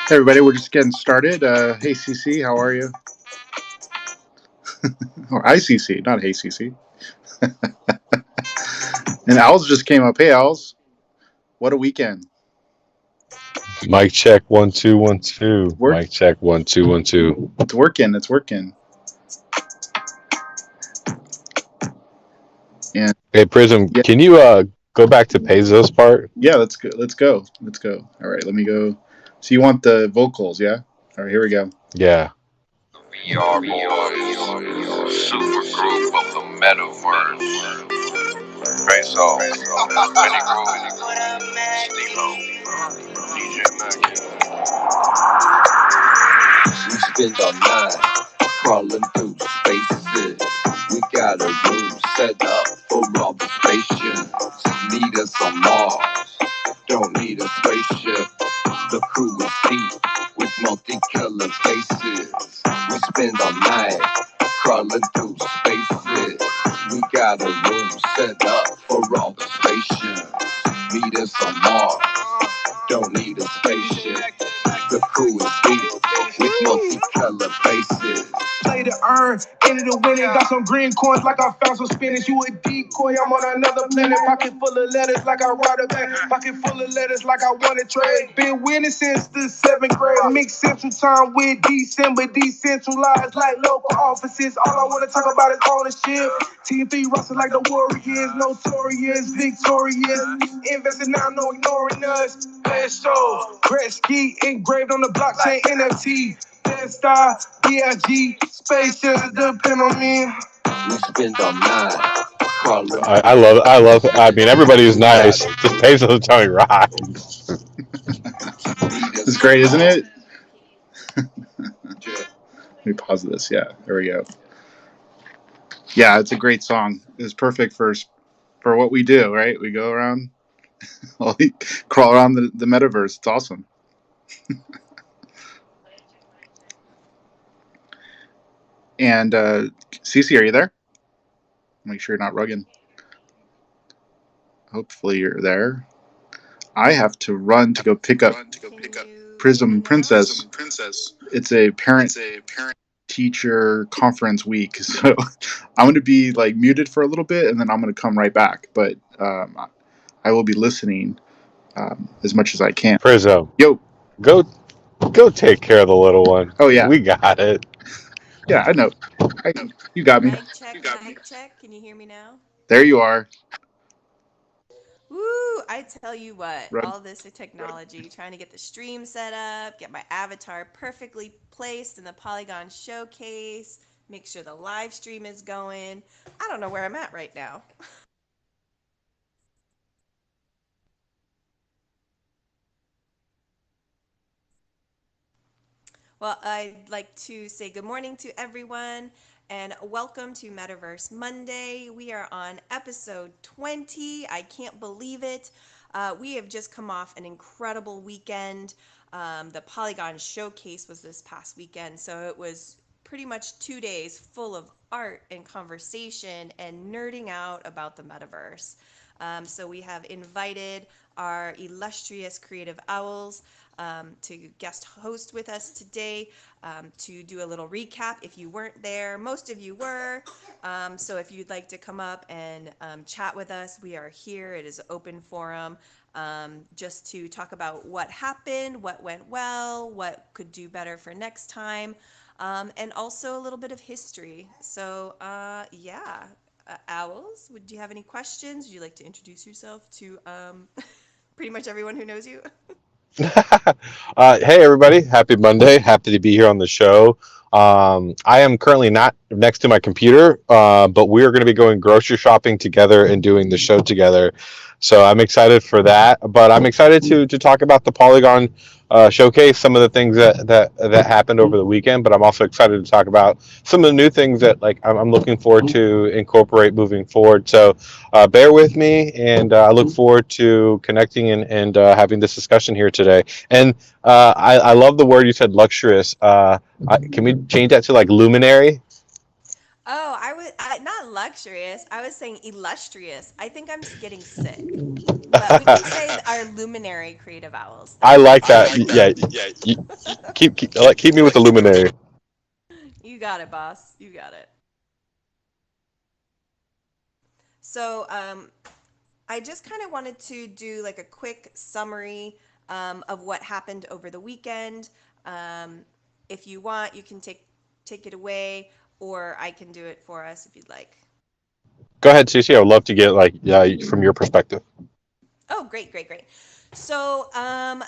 Hey everybody, we're just getting started. Hey CC, how are you? Or ICC, not Hey CC. And Owls just came up. Hey Owls, what a weekend! Mic check 1 2 1 2. Work. Mic check 1 2 1 2. It's working. It's working. And Hey Prism, yeah, can you go back to Pesos part? yeah, let's go. Let's go. Let's go. All right, let me go. So you want the vocals, yeah? All right, here we go. Yeah. We are boys, super group of the Metaverse. Spatial, Mini Group, Stilo, DJ Mac. We spend our night crawling through spaces. We got a room set up for all the spaceships. Meet us on Mars, don't need a spaceship. The crew is deep with multicolored faces. We spend our night crawling through spaces. We got a room set up for all the spaceships. Meet us on Mars, don't need a spaceship. The crew is deep with multicolored faces. Play to earn, into the winning. Got some green coins like I found some spinach. You a decoy, I'm on another planet. Pocket full of letters like I write a bank. Pocket full of letters like I want to trade. Been winning since the 7th grade. Mixed central time with December. Decentralized like local offices. All I want to talk about is ownership. Team 3 rustle like the Warriors. Notorious, victorious. Investing now, no ignoring us. Best show, Gretzky engraved on the blockchain NFT. Best star, BIG, Spatials depend on me. We spend our night crawling. I love it. I mean, everybody's nice. Just Pesos telling rocks. It's great, isn't it? Let me pause this. Yeah, there we go. Yeah, it's a great song. It's perfect for what we do, right? We go around, crawl around the metaverse. It's awesome. And Cece, are you there? Make sure you're not rugging. Hopefully you're there. I have to run to go pick up Prism Princess. It's a parent teacher conference week, so I'm going to be like muted for a little bit, and then I'm going to come right back. But I will be listening as much as I can. Prism, Yo, go take care of the little one. Oh yeah, we got it. Yeah, I know. You got me. Mic check. Can you hear me now? There you are. Woo! I tell you what, all this technology, trying to get the stream set up, get my avatar perfectly placed in the Polygon showcase, make sure the live stream is going. I don't know where I'm at right now. Well, I'd like to say good morning to everyone and welcome to Metaverse Monday. We are on episode 20. I can't believe it. We have just come off an incredible weekend. The Polygon showcase was this past weekend, so it was pretty much 2 days full of art and conversation and nerding out about the metaverse. So we have invited our illustrious creative owls to guest host with us today to do a little recap. If you weren't there, most of you were. So if you'd like to come up and chat with us, we are here. It is an open forum just to talk about what happened, what went well, what could do better for next time, and also a little bit of history. So yeah. Owls, would you have any questions? Would you like to introduce yourself to pretty much everyone who knows you? Hey everybody, happy Monday. Happy to be here on the show. I am currently not next to my computer, but we're going to be going grocery shopping together and doing the show together. So I'm excited for that. But I'm excited to talk about the Polygon showcase, some of the things that happened over the weekend. But I'm also excited to talk about some of the new things that like I'm looking forward to incorporate moving forward. So bear with me, and I look forward to connecting and having this discussion here today. And I love the word you said, luxurious. Can we change that to like luminary? Oh, not luxurious. I was saying illustrious. I think I'm getting sick. But we can say our luminary creative owls. I That's like that. I like Yeah, that. keep me with the luminary. You got it, boss. You got it. So, I just kind of wanted to do like a quick summary of what happened over the weekend. Um, if you want, you can take it away, or I can do it for us if you'd like. Go ahead, Cece. I would love to get like from your perspective. Oh, great, great, great. So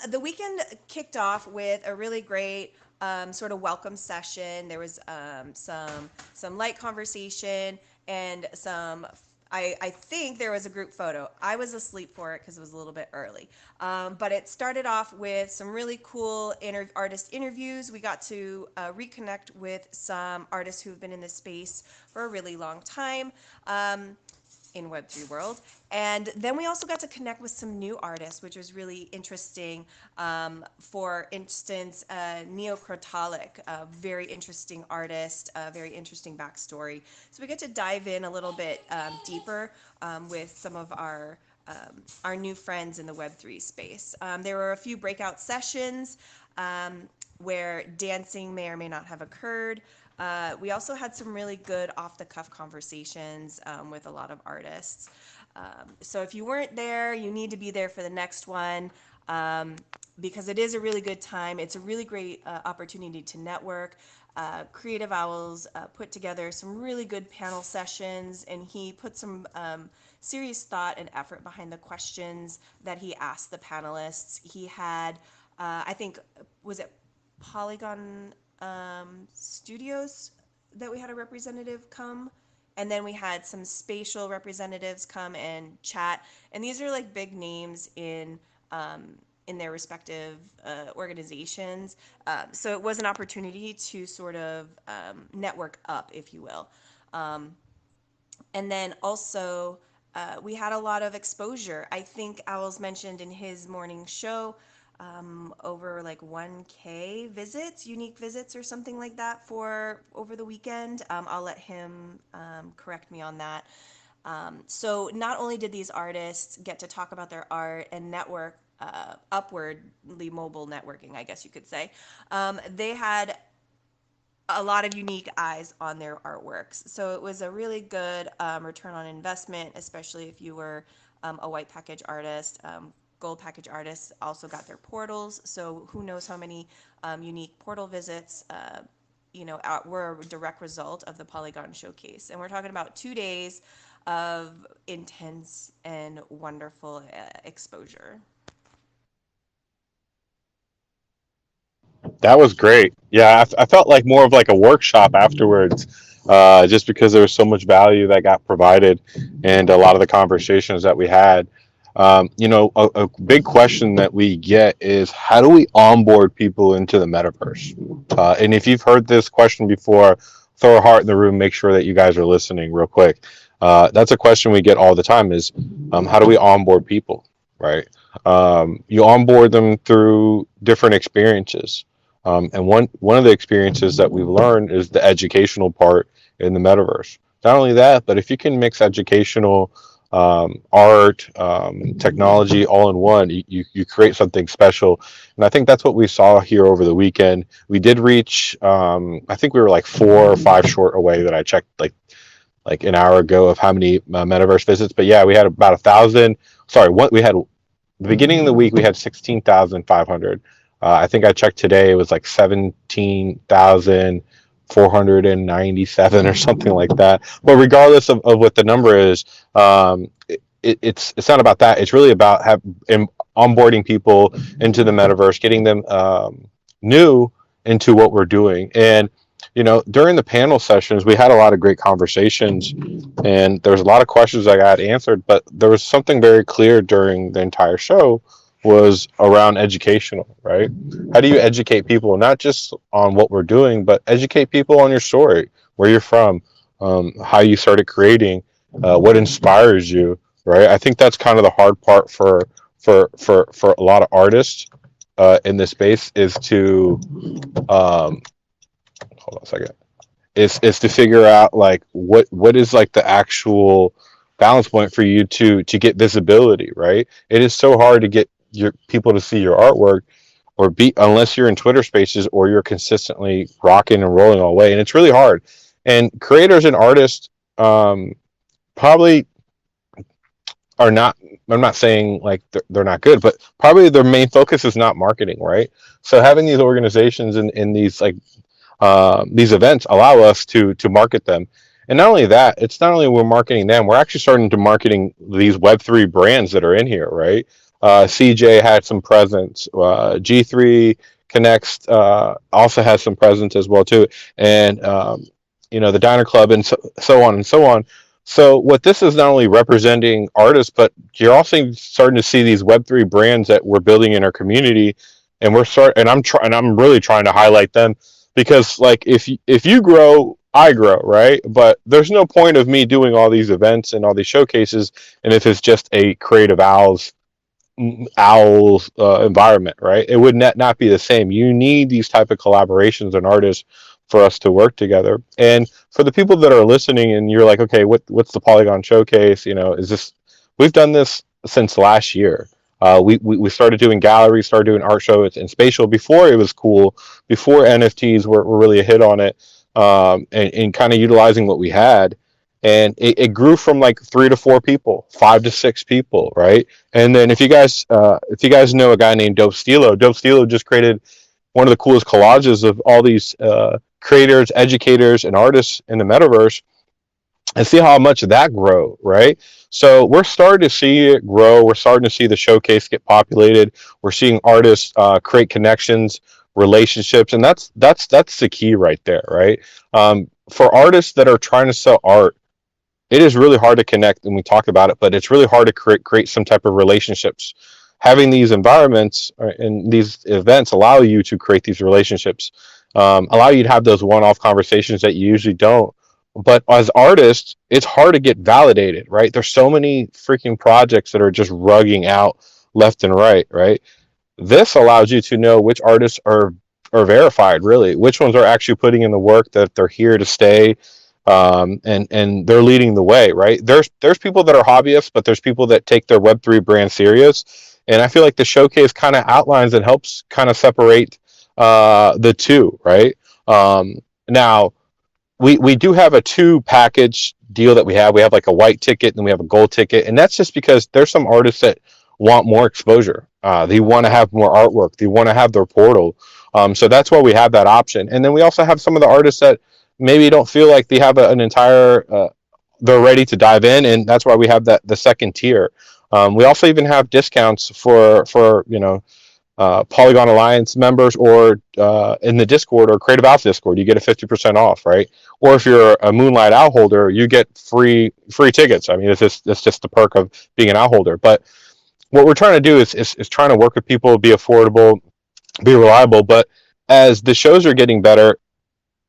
the weekend kicked off with a really great sort of welcome session. There was some light conversation and some. I think there was a group photo. I was asleep for it because it was a little bit early. But it started off with some really cool artist interviews. We got to reconnect with some artists who've been in this space for a really long time. In Web3 world. And then we also got to connect with some new artists, which was really interesting. For instance, Neocrotolic, a very interesting artist, a very interesting backstory. So we get to dive in a little bit deeper with some of our new friends in the Web3 space. There were a few breakout sessions where dancing may or may not have occurred. We also had some really good off-the-cuff conversations with a lot of artists. So if you weren't there, you need to be there for the next one because it is a really good time. It's a really great opportunity to network. Creative Owls put together some really good panel sessions, and he put some serious thought and effort behind the questions that he asked the panelists. He had, I think, was it Polygon Studios that we had a representative come, and then we had some Spatial representatives come and chat. And these are like big names in their respective organizations. So it was an opportunity to sort of network up, if you will. And then also, we had a lot of exposure. I think Owls mentioned in his morning show over like 1K visits, unique visits, or something like that for over the weekend. I'll let him correct me on that. So not only did these artists get to talk about their art and network, upwardly mobile networking, I guess you could say, they had a lot of unique eyes on their artworks. So it was a really good return on investment, especially if you were a white package artist. Gold package artists also got their portals. So who knows how many unique portal visits were a direct result of the Polygon showcase. And we're talking about 2 days of intense and wonderful exposure. That was great. Yeah, I felt like more of like a workshop afterwards, just because there was so much value that got provided, and a lot of the conversations that we had. A big question that we get is how do we onboard people into the metaverse? And if you've heard this question before, throw a heart in the room. Make sure that you guys are listening real quick. That's a question we get all the time: is how do we onboard people? Right? You onboard them through different experiences. And one of the experiences that we've learned is the educational part in the metaverse. Not only that, but if you can mix educational, art, technology all in one, you create something special. And I think that's what we saw here over the weekend. We did reach, I think we were like 4 or 5 short away that I checked like an hour ago of how many metaverse visits. But yeah, we had about 1,000. Sorry, what we had the beginning of the week we had 16,500. I think I checked today; it was like 17,497 or something like that. But regardless of what the number is, it's not about that. It's really about onboarding people into the metaverse, getting them new into what we're doing. And During the panel sessions, we had a lot of great conversations, and there was a lot of questions I got answered. But there was something very clear during the entire show was around educational, right? How do you educate people, not just on what we're doing, but educate people on your story, where you're from, how you started creating, what inspires you, right? I think that's kind of the hard part for a lot of artists in this space is to um, hold on a second is to figure out like what is like the actual balance point for you to get visibility, right? It is so hard to get your people to see your artwork or be unless you're in Twitter spaces or you're consistently rocking and rolling all the way, and it's really hard. And creators and artists probably are not, I'm not saying like they're not good, but probably their main focus is not marketing, right? So having these organizations in these events allow us to market them. And not only that, it's not only we're marketing them, we're actually starting to marketing these Web3 brands that are in here, right? CJ had some presence. G3 Connects also has some presence as well too, and the Diner Club and so on and so on. So what this is not only representing artists, but you're also starting to see these Web3 brands that we're building in our community, and I'm really trying to highlight them because like if you grow, I grow, right? But there's no point of me doing all these events and all these showcases, and if it's just a creative owls environment, right? It would not be the same. You need these type of collaborations and artists for us to work together. And for the people that are listening and you're like, okay, what's the Polygon showcase? Is this, we've done this since last year. We started doing galleries, started doing art shows and Spatial before it was cool, before NFTs were really a hit on it, and kind of utilizing what we had. And it grew from like 3 to 4 people, 5 to 6 people, right? And then if you guys know a guy named Dope Stilo just created one of the coolest collages of all these creators, educators, and artists in the metaverse, and see how much that grow, right? So we're starting to see it grow. We're starting to see the showcase get populated. We're seeing artists create connections, relationships, and that's the key right there, right? For artists that are trying to sell art, it is really hard to connect, and we talked about it, but it's really hard to create some type of relationships. Having these environments and these events allow you to create these relationships, allow you to have those one-off conversations that you usually don't. But as artists, it's hard to get validated, right? There's so many freaking projects that are just rugging out left and right, right? This allows you to know which artists are verified, really, which ones are actually putting in the work, that they're here to stay, and they're leading the way, right? There's people that are hobbyists, but there's people that take their Web3 brand serious, and I feel like the showcase kind of outlines and helps kind of separate the two, right? Now we do have a 2 package deal that we have. We have like a white ticket and we have a gold ticket, and that's just because there's some artists that want more exposure. They want to have more artwork. They want to have their portal. So that's why we have that option. And then we also have some of the artists that maybe don't feel like they have an entire they're ready to dive in, and that's why we have the second tier. We also even have discounts for Polygon Alliance members, or in the Discord or Creative Ops Discord, you get a 50% off, right? Or if you're a Moonlight Owl holder, you get free tickets. I mean, it's just the perk of being an owl holder. But what we're trying to do is trying to work with people, be affordable, be reliable. But as the shows are getting better,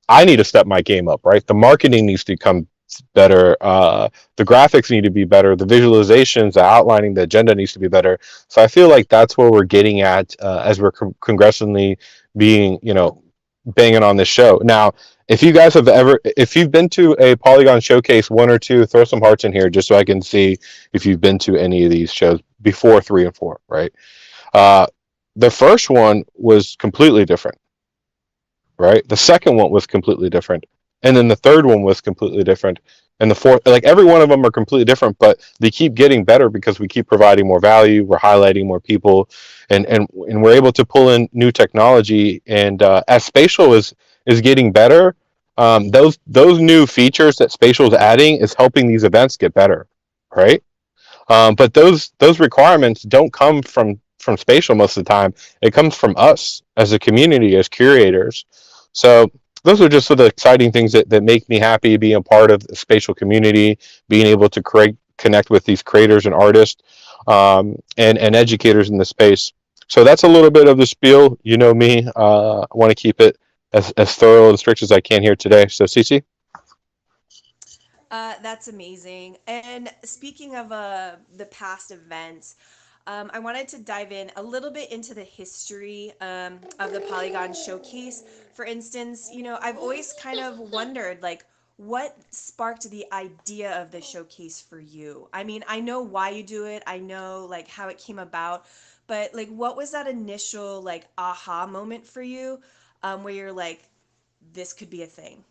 I need to step my game up, right? The marketing needs to become better. The graphics need to be better. The visualizations, the outlining, the agenda needs to be better. So I feel like that's where we're getting at as we're congressionally being, banging on this show. Now, if you've been to a Polygon showcase, 1 or 2, throw some hearts in here just so I can see if you've been to any of these shows before 3 and 4, right? The first one was completely different, right? The second one was completely different. And then the third one was completely different. And the fourth, like every one of them are completely different, but they keep getting better because we keep providing more value. We're highlighting more people, and we're able to pull in new technology. And as Spatial is getting better, those new features that Spatial is adding is helping these events get better, right? But those requirements don't come from Spatial most of the time. It comes from us as a community, as curators. So those are just sort of exciting things that make me happy being a part of the spatial community, being able to connect with these creators and artists, and educators in the space. So that's a little bit of the spiel. You know me. I want to keep it as thorough and strict as I can here today. So, Cece? That's amazing. And speaking of the past events, I wanted to dive in a little bit into the history of the Polygon showcase. For instance, I've always kind of wondered, like, what sparked the idea of the showcase for you? I mean, I know why you do it, I know like how it came about, but like, what was that initial like aha moment for you, where you're like, this could be a thing?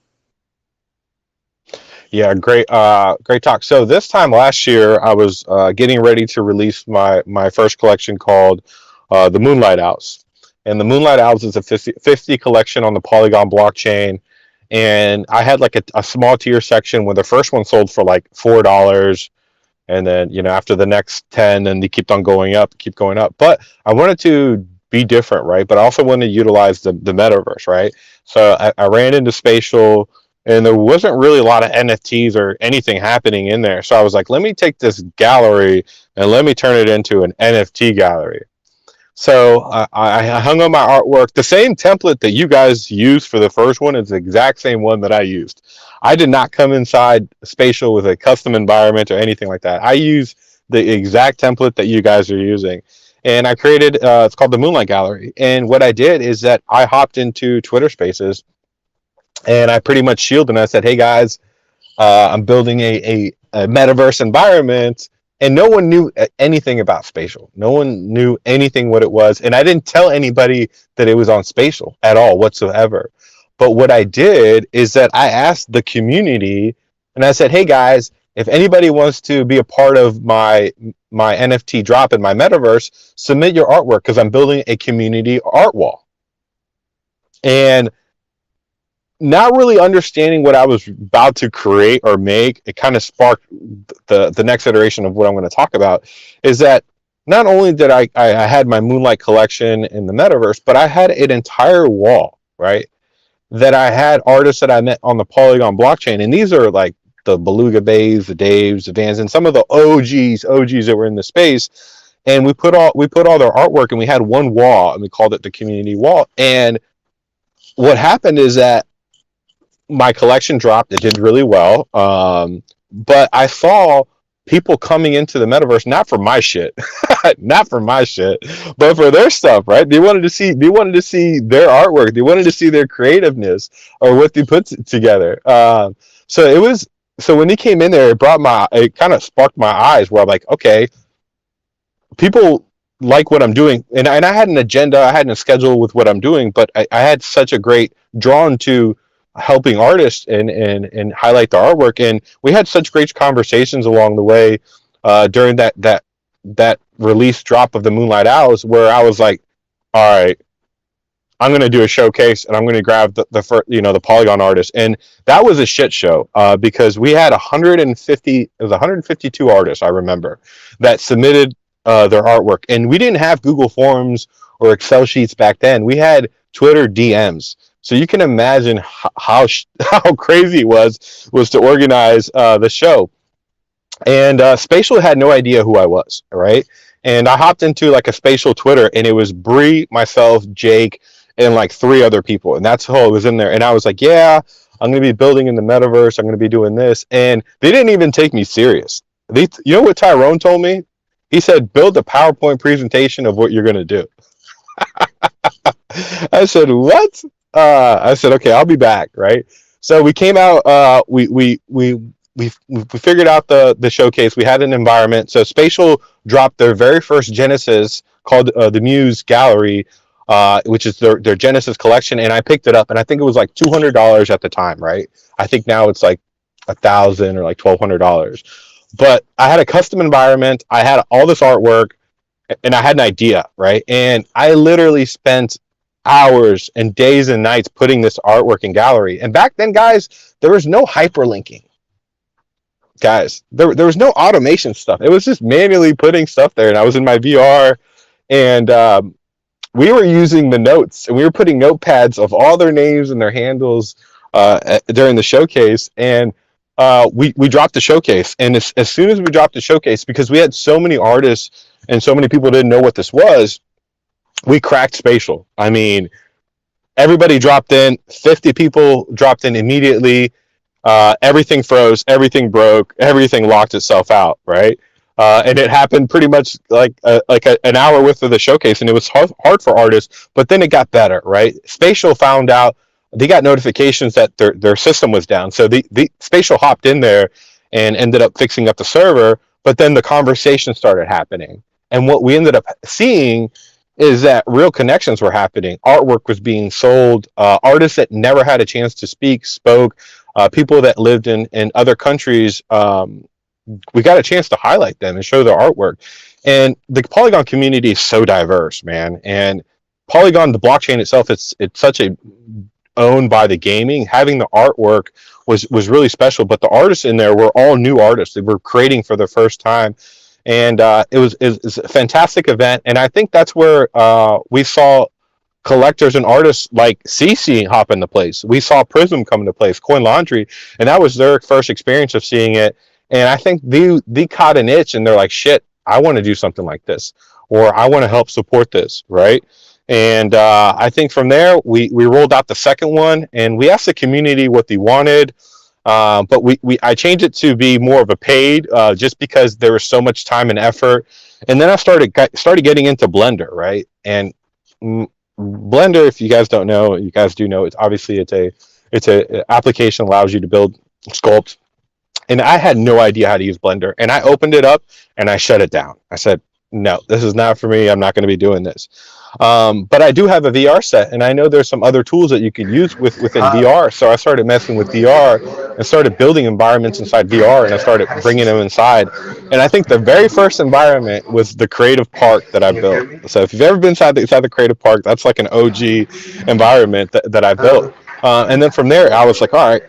Yeah, great talk. So this time last year, I was getting ready to release my first collection called the Moonlight Owls, and the Moonlight Owls is a 50 collection on the Polygon blockchain, and I had like a small tier section where the first one sold for like $4, and then after the next 10, then they keep on going up, keep going up. But I wanted to be different, right? But I also wanted to utilize the metaverse, right? So I ran into Spatial, and there wasn't really a lot of NFTs or anything happening in there. So I was like, let me take this gallery and let me turn it into an NFT gallery. So I hung on my artwork. The same template that you guys used for the first one is the exact same one that I used. I did not come inside Spatial with a custom environment or anything like that. I use the exact template that you guys are using. And I created, it's called the Moonlight Gallery. And what I did is that I hopped into Twitter Spaces, and I pretty much shielded, and I said, hey guys, I'm building a metaverse environment, and no one knew anything about Spatial. No one knew anything what it was, and I didn't tell anybody that it was on Spatial at all whatsoever. But what I did is that I asked the community, and I said, "Hey guys, if anybody wants to be a part of my NFT drop in my metaverse, submit your artwork because I'm building a community art wall." And not really understanding what I was about to create or make, it kind of sparked the next iteration of what I'm going to talk about. Is that not only did I had my Moonlight collection in the metaverse, but I had an entire wall, right? That I had artists that I met on the Polygon blockchain, and these are like the Beluga Bays, the Daves, the Vans, and some of the OGs that were in the space. And we put all their artwork, and we had one wall, and we called it the community wall. And what happened is that my collection dropped. It did really well. But I saw people coming into the metaverse, not for my shit, not for my shit, but for their stuff, right? They wanted to see their artwork. They wanted to see their creativeness or what they put together. So when he came in there, it kind of sparked my eyes where I'm like, okay, people like what I'm doing. And I had an agenda, I had a schedule with what I'm doing, but I had such a great drawn to helping artists and highlight the artwork. And we had such great conversations along the way during that release drop of the Moonlight Owls, where I was like, all right, I'm going to do a showcase, and I'm going to grab the Polygon artists. And that was a shit show because we had 152 artists, I remember, that submitted their artwork. And we didn't have Google Forms or Excel sheets back then. We had Twitter DMs. So you can imagine how crazy it was to organize the show. And Spatial had no idea who I was, right? And I hopped into like a Spatial Twitter, and it was Bree, myself, Jake, and like 3 other people, and that's all it was in there. And I was like, yeah, I'm going to be building in the metaverse. I'm going to be doing this. And they didn't even take me serious. You know what Tyrone told me? He said, build a PowerPoint presentation of what you're going to do. I said, what? I said, okay, I'll be back, right? So we came out, we figured out the showcase. We had an environment. So Spatial dropped their very first Genesis called the Muse Gallery, which is their Genesis collection, and I picked it up, and I think it was like $200 at the time, right? I think now it's like $1,000 or like $1,200. But I had a custom environment. I had all this artwork, and I had an idea, right? And I literally spent hours and days and nights putting this artwork in gallery. And back then, guys, there was no hyperlinking. Guys, there was no automation stuff. It was just manually putting stuff there, and I was in my VR, and we were using the notes and we were putting notepads of all their names and their handles during the showcase. And we dropped the showcase. And as soon as we dropped the showcase, because we had so many artists and so many people didn't know what this was, we cracked Spatial. I mean, everybody dropped in, 50 people dropped in immediately. Everything froze, everything broke, everything locked itself out, right? And it happened pretty much an hour worth of the showcase, and it was hard for artists. But then it got better, right? Spatial found out they got notifications that their system was down, so the Spatial hopped in there and ended up fixing up the server. But then the conversation started happening, and what we ended up seeing is that real connections were happening. Artwork was being sold. Artists that never had a chance to speak spoke. People that lived in other countries, we got a chance to highlight them and show their artwork. And the Polygon community is so diverse, man. And Polygon, the blockchain itself, it's such a owned by the gaming. Having the artwork was really special. But the artists in there were all new artists. They were creating for the first time, and it was a fantastic event. And I think that's where we saw collectors and artists like CC hop into place. We saw Prism come into place, Coin Laundry, and that was their first experience of seeing it. And I think they caught an itch, and they're like, "Shit, I want to do something like this, or I want to help support this," right? And I think from there we rolled out the second one, and we asked the community what they wanted. But I changed it to be more of a paid, just because there was so much time and effort. And then I started getting into Blender, right? And mm, Blender, if you guys don't know, you guys do know. It's a application that allows you to build sculpt. And I had no idea how to use Blender. And I opened it up and I shut it down. I said, no, this is not for me. I'm not going to be doing this. But I do have a VR set, and I know there's some other tools that you could use within VR. So I started messing with VR and started building environments inside VR, and I started bringing them inside. And I think the very first environment was the creative park that I built. So if you've ever been inside the creative park, that's like an OG environment that I built. And then from there, I was like, all right,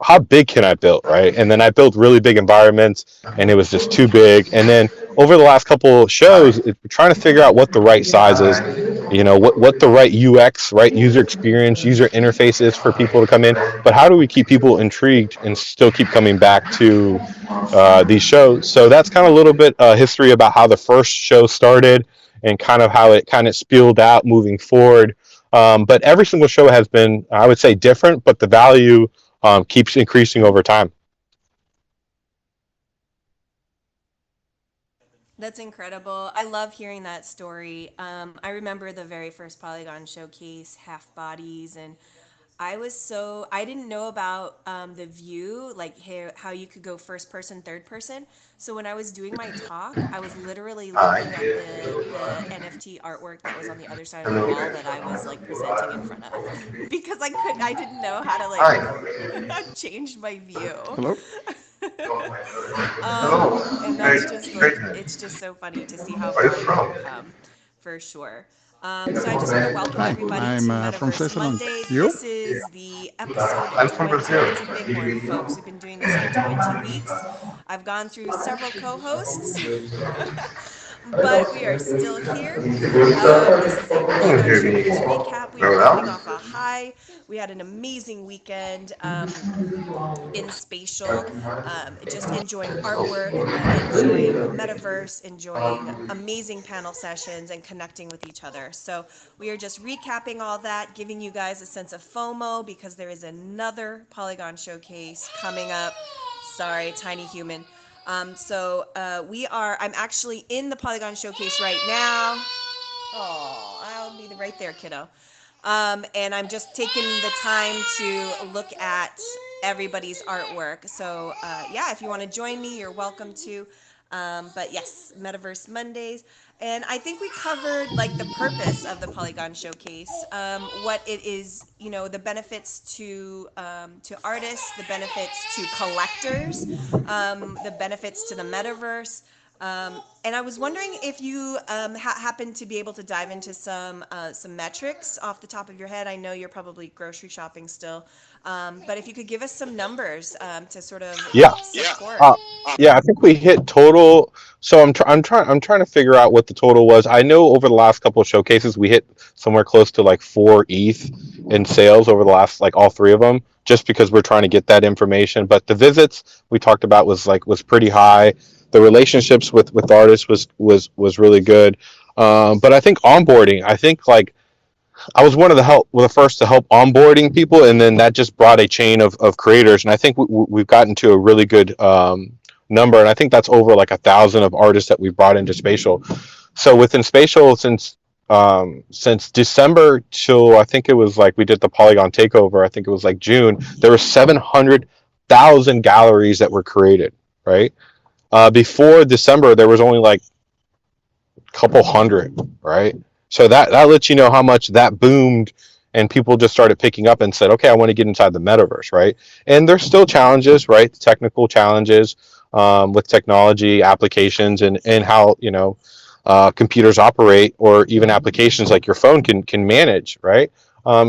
how big can I build, right? And then I built really big environments, and it was just too big. And then over the last couple of shows, trying to figure out what the right size is, what the right UX, right, user experience, user interface is for people to come in. But how do we keep people intrigued and still keep coming back to these shows? So that's kind of a little bit history about how the first show started and kind of how it kind of spilled out moving forward. But every single show has been, I would say, different, but the value keeps increasing over time. That's incredible. I love hearing that story. I remember the very first Polygon showcase, Half Bodies, and I didn't know about the view, like how you could go first person, third person. So when I was doing my talk, I was literally looking at the NFT artwork that was on the other side of the wall that I was like presenting in front of, because I didn't know how to like change my view. Hello? And that's just like, it's just so funny to see how far you can come, for sure. So I just want to welcome Hi, everybody I'm to from Metaverse Switzerland. Monday. You? This is the episode 20. It's a big one, folks. We've been doing this for 20 weeks. I've gone through several co-hosts, but we are still here. This is a Polygon Showcase recap. We are coming off a high. We had an amazing weekend. In Spatial, just enjoying artwork, enjoying the metaverse, enjoying amazing panel sessions, and connecting with each other. So we are just recapping all that, giving you guys a sense of FOMO because there is another Polygon showcase coming up. Sorry, tiny human. I'm actually in the Polygon showcase right now. Oh, I'll be right there, kiddo. And I'm just taking the time to look at everybody's artwork. So, yeah, if you want to join me, you're welcome to. But yes, Metaverse Mondays. And I think we covered like the purpose of the Polygon Showcase, what it is, the benefits to artists, the benefits to collectors, the benefits to the metaverse. And I was wondering if you happen to be able to dive into some metrics off the top of your head. I know you're probably grocery shopping still, but if you could give us some numbers to sort of Yeah. support. Uh, yeah, I think we hit total. So I'm trying to figure out what the total was. I know over the last couple of showcases we hit somewhere close to like 4 ETH in sales over the last, like, all three of them, just because we're trying to get that information. But the visits we talked about was pretty high. The relationships with artists was really good. But I think onboarding. I think, like, I was one of the first to help onboarding people, and then that just brought a chain of creators. And I think we've gotten to a really good number, and I think that's over like 1,000 of artists that we've brought into Spatial. So within Spatial, since December till, I think it was like we did the Polygon takeover, I think it was like June, there were 700,000 galleries that were created. Right, before December, there was only like couple hundred, right? So that lets you know how much that boomed, and people just started picking up and said, okay, I want to get inside the metaverse, right? And there's still challenges, right? Technical challenges with technology applications, and how, computers operate, or even applications like your phone can manage, right?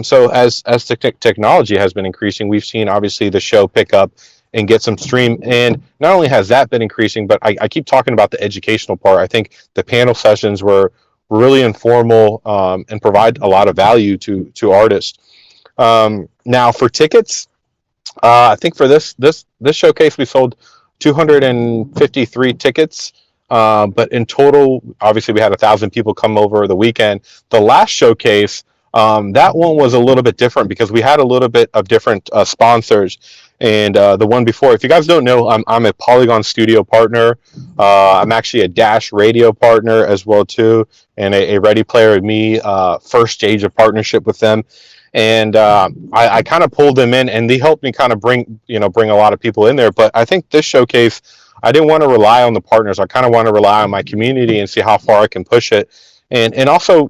So as technology has been increasing, we've seen obviously the show pick up and get some stream. And not only has that been increasing, but I keep talking about the educational part. I think the panel sessions were really informal, and provide a lot of value to artists. Now for tickets, I think for this showcase we sold 253 tickets. But in total, obviously, we had 1,000 people come over the weekend. The last showcase, that one was a little bit different because we had a little bit of different sponsors. And the one before, if you guys don't know, I'm a Polygon Studio partner. I'm actually a Dash Radio partner as well too, and a Ready Player Me first stage of partnership with them. And I kind of pulled them in, and they helped me kind of bring a lot of people in there. But I think this showcase, I didn't want to rely on the partners. I kind of want to rely on my community and see how far I can push it. And also,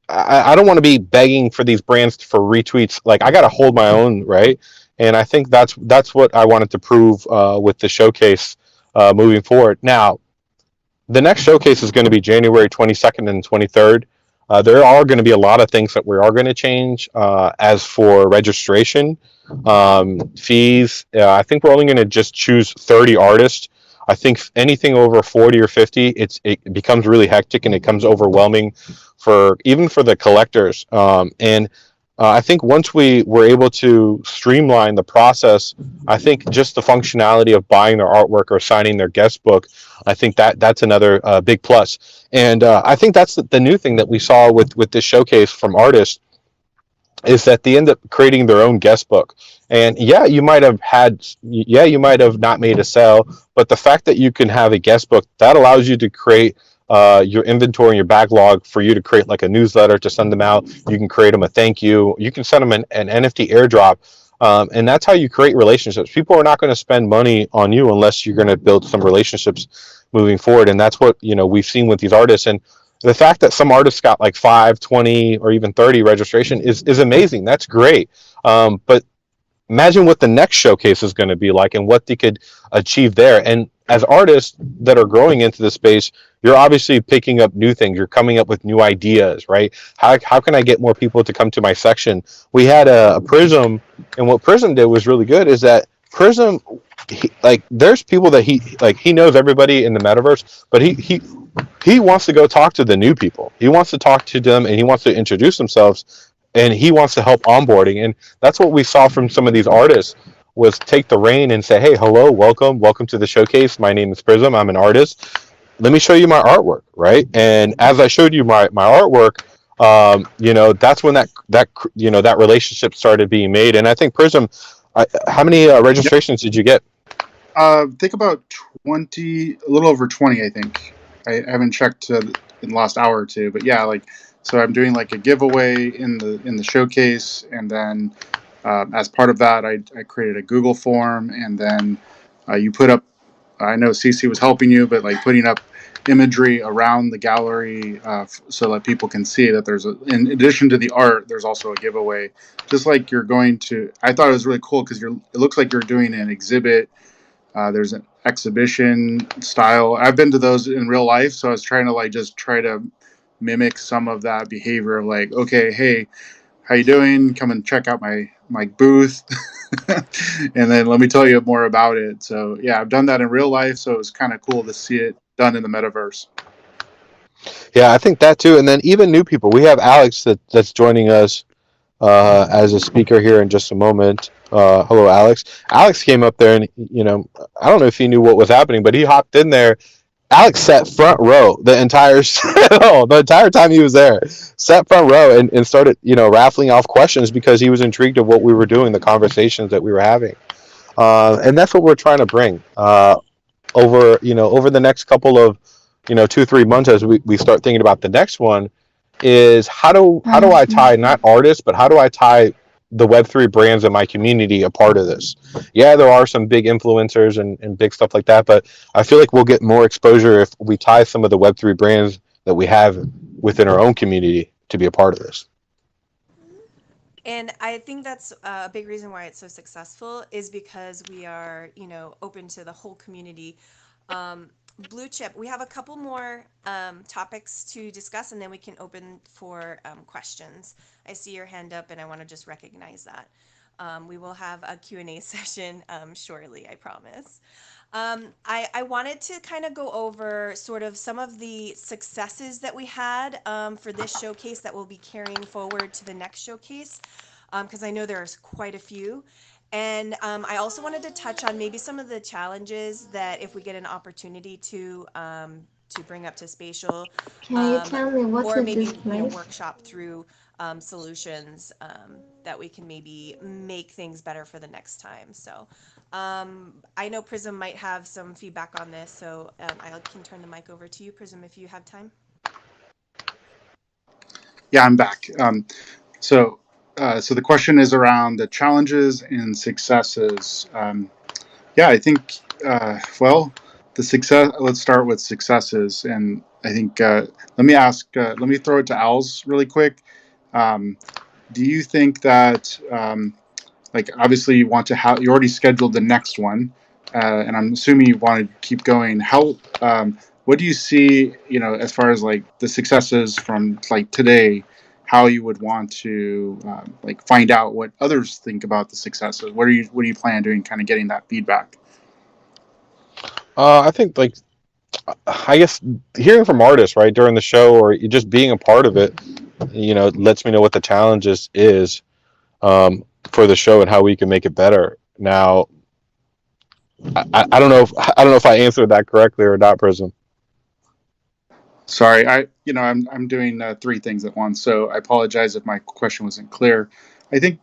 I don't want to be begging for these brands for retweets. Like, I got to hold my own, right? And I think that's what I wanted to prove with the showcase moving forward. Now, the next showcase is going to be January 22nd and 23rd. There are going to be a lot of things that we are going to change. As for registration, fees, I think we're only going to just choose 30 artists. I think anything over 40 or 50, it becomes really hectic, and it becomes overwhelming even for the collectors. And I think once we were able to streamline the process, I think just the functionality of buying their artwork or signing their guest book, I think that's another big plus. And I think that's the new thing that we saw with this showcase from artists, is that they end up creating their own guest book. And you might have not made a sale, but the fact that you can have a guest book, that allows you to create your inventory and your backlog, for you to create like a newsletter to send them out. You can create them a thank you. You can send them an NFT airdrop. And that's how you create relationships. People are not going to spend money on you unless you're going to build some relationships moving forward. And that's what, we've seen with these artists. And the fact that some artists got like 5, 20, or even 30 registration is amazing. That's great. But imagine what the next showcase is going to be like, and what they could achieve there. And as artists that are growing into the space, you're obviously picking up new things. You're coming up with new ideas, right? How can I get more people to come to my section? We had a Prism, and what Prism did was really good, is that Prism, there's people that he knows everybody in the metaverse, but he wants to go talk to the new people. He wants to talk to them, and he wants to introduce themselves, and he wants to help onboarding. And that's what we saw from some of these artists, was take the reign and say, hey, hello, welcome to the showcase. My name is Prism. I'm an artist. Let me show you my artwork, right? And as I showed you my artwork, that's when that relationship started being made. And I think Prism, how many registrations did you get? Think about 20, a little over 20, I think. I haven't checked in the last hour or two, but yeah, so I'm doing like a giveaway in the showcase, and then as part of that, I created a Google form, and then you put up. I know CC was helping you, but like putting up imagery around the gallery so that people can see that in addition to the art, there's also a giveaway. Just like you're going to, I thought it was really cool because it looks like you're doing an exhibit There's an exhibition style. I've been to those in real life, so I was trying to like just try to mimic some of that behavior of like, okay, hey, how you doing? Come and check out my booth, and then let me tell you more about it. So yeah, I've done that in real life, so it was kind of cool to see it done in the metaverse. Yeah, I think that too. And then even new people. We have Alex that's joining us as a speaker here in just a moment. Hello, Alex. Alex came up there, and I don't know if he knew what was happening, but he hopped in there. Alex sat front row the entire the entire time he was there. Sat front row and started raffling off questions because he was intrigued of what we were doing, the conversations that we were having, and that's what we're trying to bring over the next couple of 2-3 months as we start thinking about the next one is how do I tie not artists, but how do I tie the Web3 brands in my community a part of this? Yeah, there are some big influencers and big stuff like that, but I feel like we'll get more exposure if we tie some of the Web3 brands that we have within our own community to be a part of this. And I think that's a big reason why it's so successful is because we are, open to the whole community. Blue chip, we have a couple more topics to discuss, and then we can open for questions. I see your hand up, and I want to just recognize that. We will have a Q&A session shortly, I promise. I wanted to kind of go over sort of some of the successes that we had for this showcase that we'll be carrying forward to the next showcase, because I know there's quite a few. And I also wanted to touch on maybe some of the challenges that if we get an opportunity to bring up to Spatial, Can you tell me what's or a maybe displace? workshop through solutions that we can maybe make things better for the next time. So I know Prism might have some feedback on this, so I can turn the mic over to you, Prism, if you have time. Yeah, I'm back. So the question is around the challenges and successes. Yeah, I think, the success, let's start with successes. And I think, let me throw it to Al's really quick. Um, do you think that, like, obviously you want to have, you already scheduled the next one, and I'm assuming you want to keep going. What do you see, as far as like the successes from like today, how you would want to like find out what others think about the successes? What do you plan on doing, kind of getting that feedback? I think like I guess hearing from artists right during the show or just being a part of it, lets me know what the challenges is for the show and how we can make it better. Now, I don't know if I answered that correctly or not, Prism. Sorry, I'm doing three things at once, so I apologize if my question wasn't clear. I think,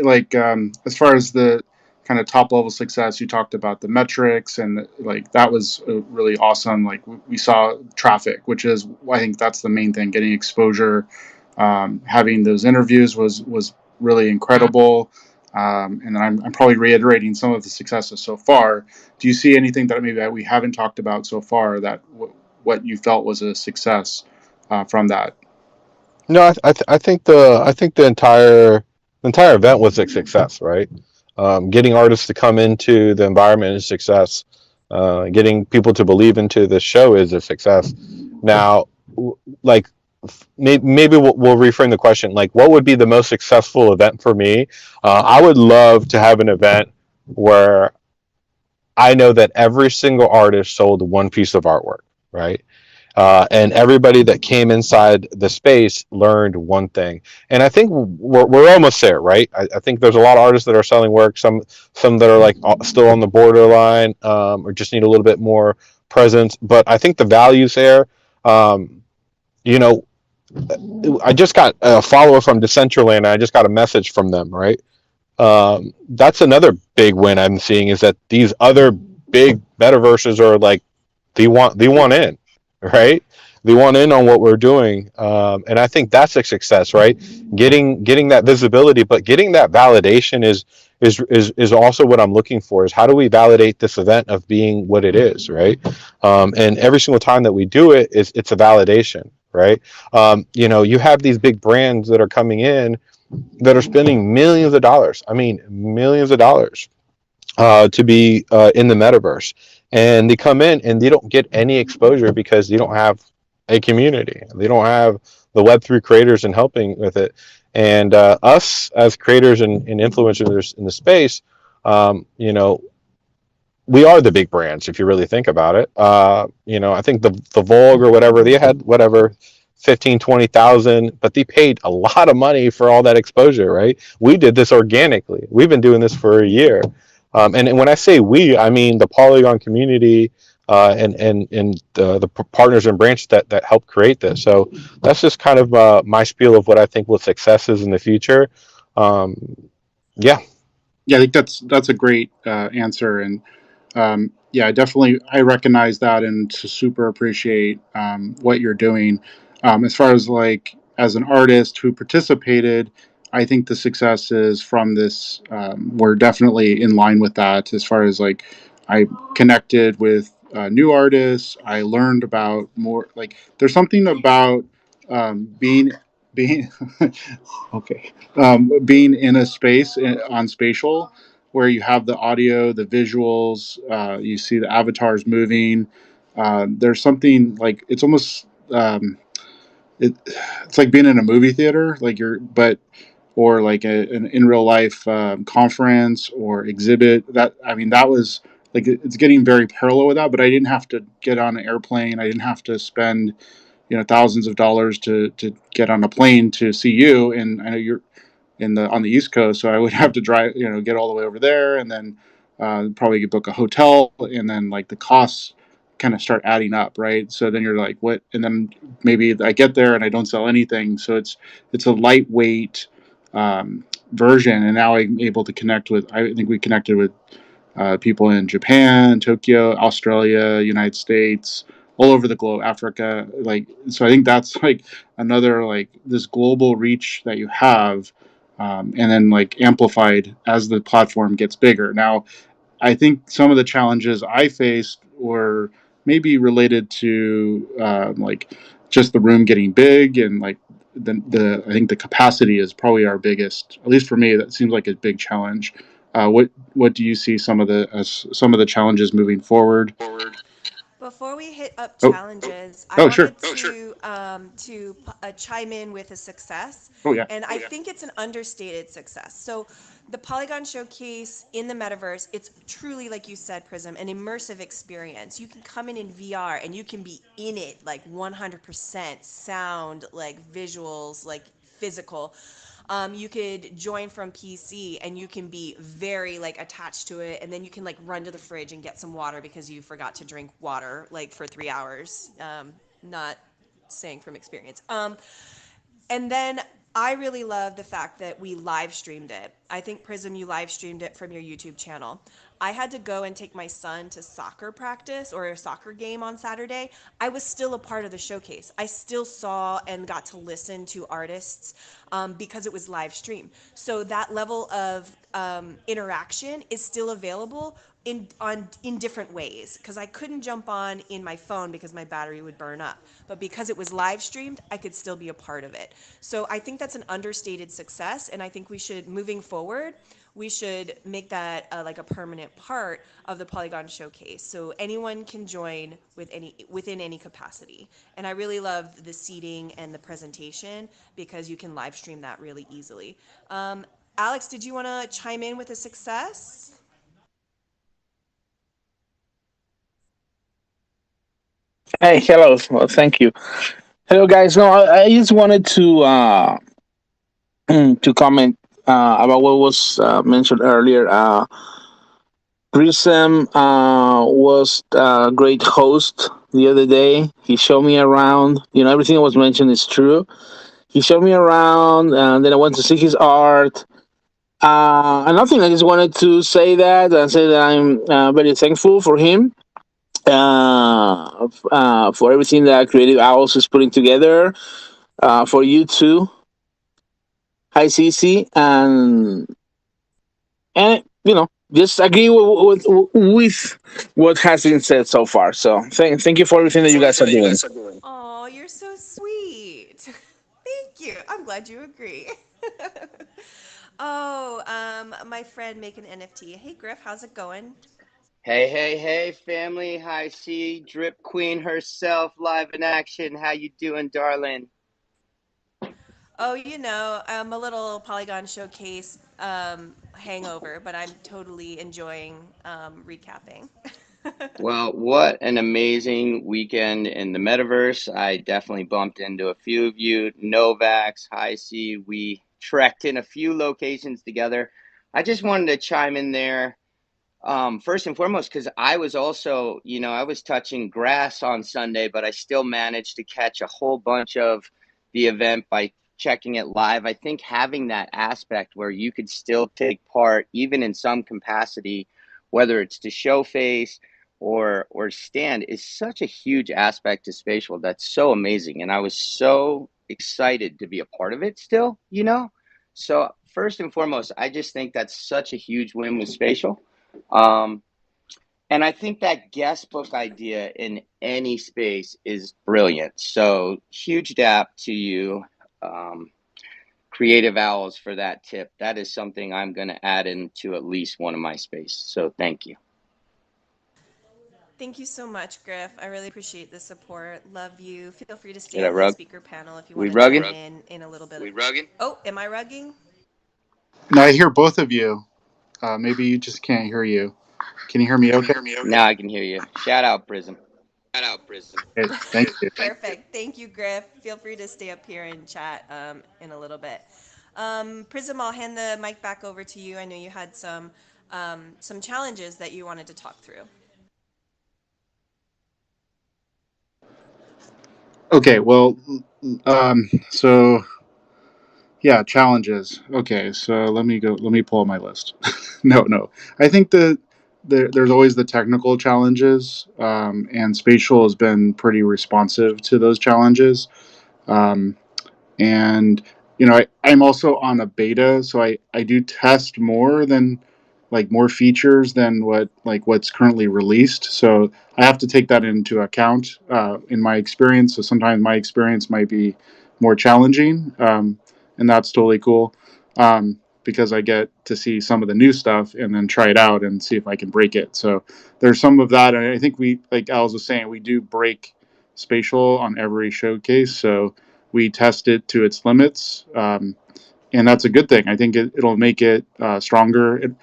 like, as far as the kind of top level success, you talked about the metrics, and like that was really awesome. Like we saw traffic, which is, I think that's the main thing. Getting exposure, having those interviews was really incredible. And then I'm probably reiterating some of the successes so far. Do you see anything that maybe we haven't talked about so far that what you felt was a success from that? No, I think the entire event was a success, right? Getting artists to come into the environment is success. Getting people to believe into the show is a success. Now, like maybe we'll reframe the question. Like, what would be the most successful event for me? I would love to have an event where I know that every single artist sold one piece of artwork, right? And everybody that came inside the space learned one thing. And I think we're almost there, right? I think there's a lot of artists that are selling work, some that are like still on the borderline, or just need a little bit more presence. But I think the value's there. You know, I just got a follower from Decentraland, and I just got a message from them, right? That's another big win I'm seeing is that these other big metaverses are like they want in, right? They want in on what we're doing, and I think that's a success, right? Getting that visibility, but getting that validation is also what I'm looking for. Is how do we validate this event of being what it is, right? And every single time that we do it, it's a validation, right? You have these big brands that are coming in that are spending millions of dollars. I mean, millions of dollars to be in the metaverse, and they come in and they don't get any exposure because they don't have a community. They don't have the Web3 creators and helping with it. And us as creators and influencers in the space, you know, we are the big brands if you really think about it. You know, I think the Vogue or whatever, they had whatever 15, 20,000, but they paid a lot of money for all that exposure, right? We did this organically. We've been doing this for a year. And when I say we, I mean the Polygon community, and the partners and branches that helped create this. So that's just kind of my spiel of what I think will success is in the future. Um, yeah. Yeah, I think that's a great answer, and yeah, definitely I recognize that and to super appreciate what you're doing. As far as like as an artist who participated, I think the success is from this. We're definitely in line with that. As far as like, I connected with new artists. I learned about more. Like, there's something about being okay, being in a space on Spatial where you have the audio, the visuals, you see the avatars moving. There's something like it's almost it, it's like being in a movie theater, like you're, but or like an in real life conference or exhibit. That I mean, that was like it's getting very parallel with that. But I didn't have to get on an airplane. I didn't have to spend thousands of dollars to get on a plane to see you. And I know you're in the on the East Coast, so I would have to drive, get all the way over there, and then probably book a hotel, and then like the costs kind of start adding up, right? So then you're like, what? And then maybe I get there and I don't sell anything, so it's a lightweight version, and now I'm able to connect with. I think we connected with people in Japan, Tokyo, Australia, United States, all over the globe, Africa. Like, so I think that's like another like this global reach that you have, and then like amplified as the platform gets bigger. Now, I think some of the challenges I faced were maybe related to like just the room getting big and like the I think the capacity is probably our biggest. At least for me, that seems like a big challenge. What do you see some of the as some of the challenges moving forward? Before we hit up Oh, challenges, I oh, sure. wanted to chime in with a success, Oh, yeah. and I think it's an understated success. So, the Polygon Showcase in the metaverse, it's truly, like you said, Prism, an immersive experience. You can come in VR and you can be in it like 100% sound, like visuals, like physical. You could join from PC and you can be very like attached to it, and then you can like run to the fridge and get some water because you forgot to drink water like for 3 hours. Not saying from experience. And then I really love the fact that we live streamed it. I think Prism, you live streamed it from your YouTube channel. I had to go and take my son to soccer practice or a soccer game on Saturday. I was still a part of the showcase. I still saw and got to listen to artists because it was live stream. So that level of interaction is still available in different ways, because I couldn't jump on in my phone because my battery would burn up, but because it was live streamed I could still be a part of it. So I think that's an understated success, and I think we should, moving forward, we should make that like a permanent part of the Polygon Showcase, so anyone can join within any capacity. And I really love the seating and the presentation because you can live stream that really easily. Alex, did you want to chime in with a success? Hey, hello. Well, thank you. Hello, guys. No, I just wanted to to comment about what was mentioned earlier. Prism was a great host the other day. He showed me around. Everything that was mentioned is true. He showed me around, and then I went to see his art. And nothing. I just wanted to say that and say that I'm very thankful for him, for everything that Creative Owls is putting together. For you too. Hi, Cece, and just agree with what has been said so far. So thank you for everything that you guys are doing. Oh, you're so sweet. Thank you. I'm glad you agree. Oh, my friend make an NFT. Hey, Griff, how's it going? Hey, hey, hey, family. Hi, C, Drip Queen herself, live in action. How you doing, darling? Oh, I'm a little Polygon showcase hangover, but I'm totally enjoying recapping. Well, what an amazing weekend in the metaverse. I definitely bumped into a few of you. Novax, Hi, C. We trekked in a few locations together. I just wanted to chime in there. First and foremost, because I was also, I was touching grass on Sunday, but I still managed to catch a whole bunch of the event by checking it live. I think having that aspect where you could still take part, even in some capacity, whether it's to show face or stand, is such a huge aspect to spatial. That's so amazing, and I was so excited to be a part of it still. So first and foremost, I just think that's such a huge win with spatial. um, and I think that guest book idea in any space is brilliant. So huge dap to you, um, Creative Owls, for that tip. That is something I'm going to add into at least one of my space. So thank you. Thank you so much, Griff. I really appreciate the support. Love you. Feel free to stay Did I on the rug? speaker panel if you We want to rugging? chime in a little bit. We rugging? Oh, am I rugging? No, I hear both of you. Maybe you just can't hear you. Can you hear me okay? Now I can hear you. Shout out, Prism. Shout out, Prism. Okay, thank you. Perfect. Thank you, Griff. Feel free to stay up here and chat in a little bit. Prism, I'll hand the mic back over to you. I know you had some challenges that you wanted to talk through. Okay, well, so yeah, challenges. Okay, so let me go. Let me pull up my list. No. I think that there's always the technical challenges, and Spatial has been pretty responsive to those challenges. Um, and I'm also on a beta, so I do test more than like more features than what's currently released. So I have to take that into account in my experience. So sometimes my experience might be more challenging, and that's totally cool, because I get to see some of the new stuff and then try it out and see if I can break it. So there's some of that, and I think we, like Al was saying, we do break Spatial on every showcase. So we test it to its limits, and that's a good thing. I think it'll make it stronger.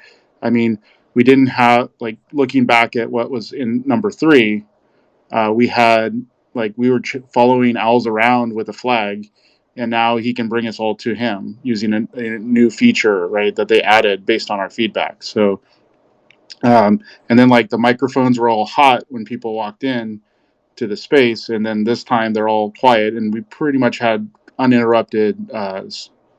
I mean, we didn't have, like, looking back at what was in number three. We had, like, we were following owls around with a flag, and now he can bring us all to him using a new feature, right, that they added based on our feedback. So, and then, like, the microphones were all hot when people walked in to the space, and then this time they're all quiet, and we pretty much had uninterrupted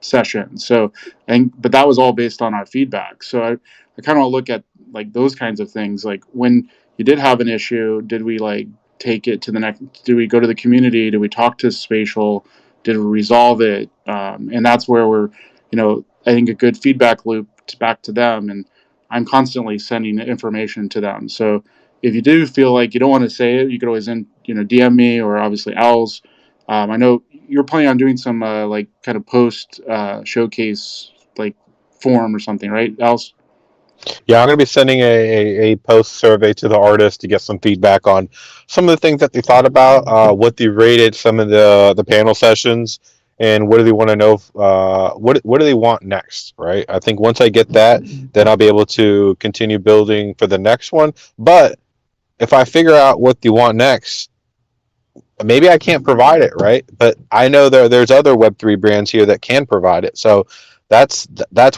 session. So, and but that was all based on our feedback. So I kind of look at like those kinds of things. Like when you did have an issue, did we like take it to the next? Did we go to the community? Did we talk to Spatial? Did we resolve it? And that's where we're, I think a good feedback loop back to them, and I'm constantly sending information to them. So if you do feel like you don't want to say it, you could always DM me, or obviously Owls. I know you're planning on doing some like kind of post showcase like form or something, right, Owls? Yeah, I'm going to be sending a post survey to the artists to get some feedback on some of the things that they thought about, what they rated some of the panel sessions, and what do they want to know, what do they want next, right? I think once I get that, then I'll be able to continue building for the next one. But if I figure out what they want next, maybe I can't provide it, right? But I know there's other Web3 brands here that can provide it. So that's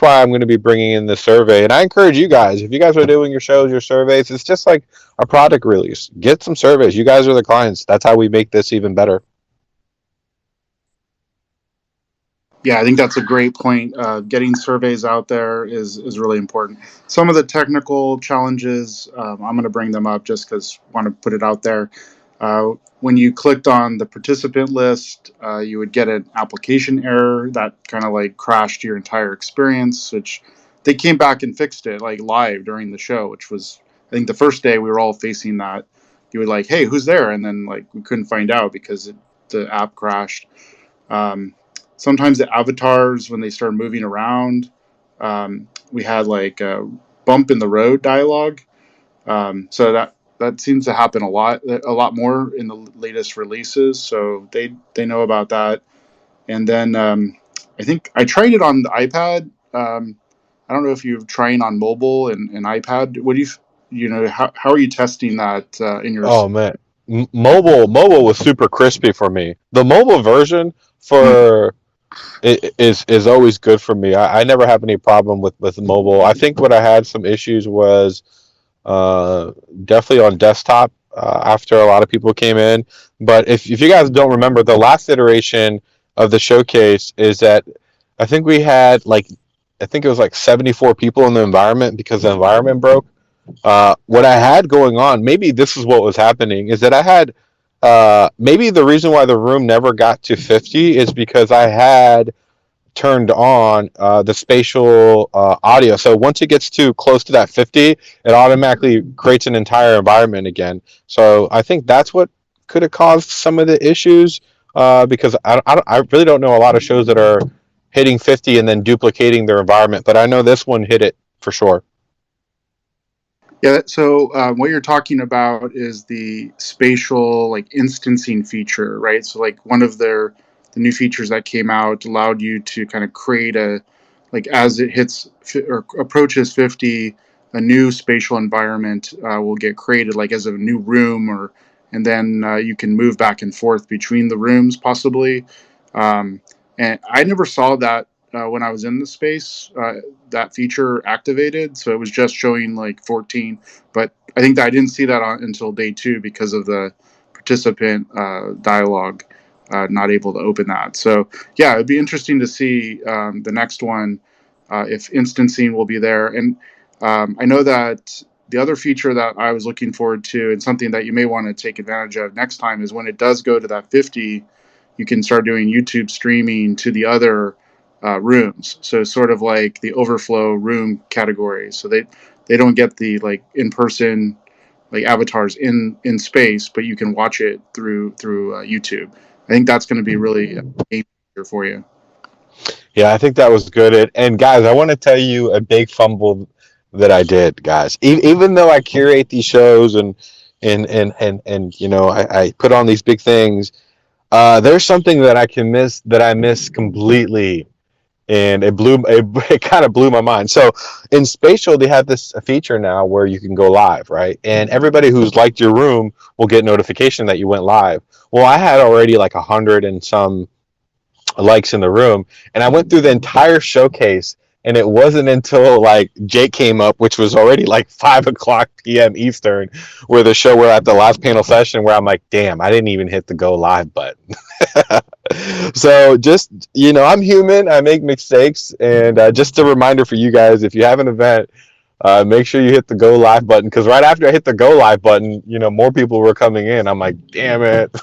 why I'm going to be bringing in the survey. And I encourage you guys, if you guys are doing your shows, your surveys, it's just like a product release. Get some surveys. You guys are the clients. That's how we make this even better. Yeah, I think that's a great point. Getting surveys out there is really important. Some of the technical challenges, I'm going to bring them up just because I want to put it out there. When you clicked on the participant list, you would get an application error that kind of like crashed your entire experience, which they came back and fixed it like live during the show, which was, I think, the first day we were all facing that. You were like, hey, who's there? And then like we couldn't find out because the app crashed. Um, Sometimes the avatars, when they start moving around, We had like a bump in the road dialogue. So that seems to happen a lot more in the latest releases. So they know about that. And then I think I tried it on the iPad. I don't know if you're trying on mobile and iPad. What do you know? How are you testing that in your? Oh man, mobile was super crispy for me. The mobile version Mm, for is always good for me. I never have any problem with mobile. I think what I had some issues was uh, definitely on desktop after a lot of people came in. But if you guys don't remember, the last iteration of the showcase is that I think we had like I think it was like 74 people in the environment because the environment broke. What I had going on, maybe this is what was happening, is that I had maybe the reason why the room never got to 50 is because I had turned on the spatial audio. So once it gets too close to that 50, it automatically creates an entire environment again. So I think that's what could have caused some of the issues because I really don't know a lot of shows that are hitting 50 and then duplicating their environment, but I know this one hit it for sure. yeah. So what you're talking about is the spatial like instancing feature, right? So like one of the new features that came out allowed you to kind of create a like as it hits or approaches 50, a new spatial environment will get created like as a new room or and then you can move back and forth between the rooms possibly. Um, and I never saw that when I was in the space. That feature activated, so it was just showing like 14. But I think that I didn't see that until day two because of the participant dialogue. Not able to open that. So yeah, it'd be interesting to see the next one if instancing will be there. And I know that the other feature that I was looking forward to, and something that you may want to take advantage of next time, is when it does go to that 50, you can start doing YouTube streaming to the other rooms. So sort of like the overflow room category. So they don't get the like in person like avatars in space, but you can watch it through YouTube. I think that's going to be really a game changer for you. Yeah, I think that was good. And guys, I want to tell you a big fumble that I did, guys. Even though I curate these shows and you know I put on these big things, there's something that I miss completely, and it kind of blew my mind. So in Spatial, they have this feature now where you can go live, right? And everybody who's liked your room will get notification that you went live. Well, I had already like 100 and some likes in the room, and I went through the entire showcase, and it wasn't until like Jake came up, which was already like 5 o'clock p.m. Eastern, where the show we're at the last panel session, where I'm like, damn, I didn't even hit the go live button. So just I'm human, I make mistakes, and just a reminder for you guys, if you have an event, make sure you hit the go live button, because right after I hit the go live button, more people were coming in. I'm like, damn it.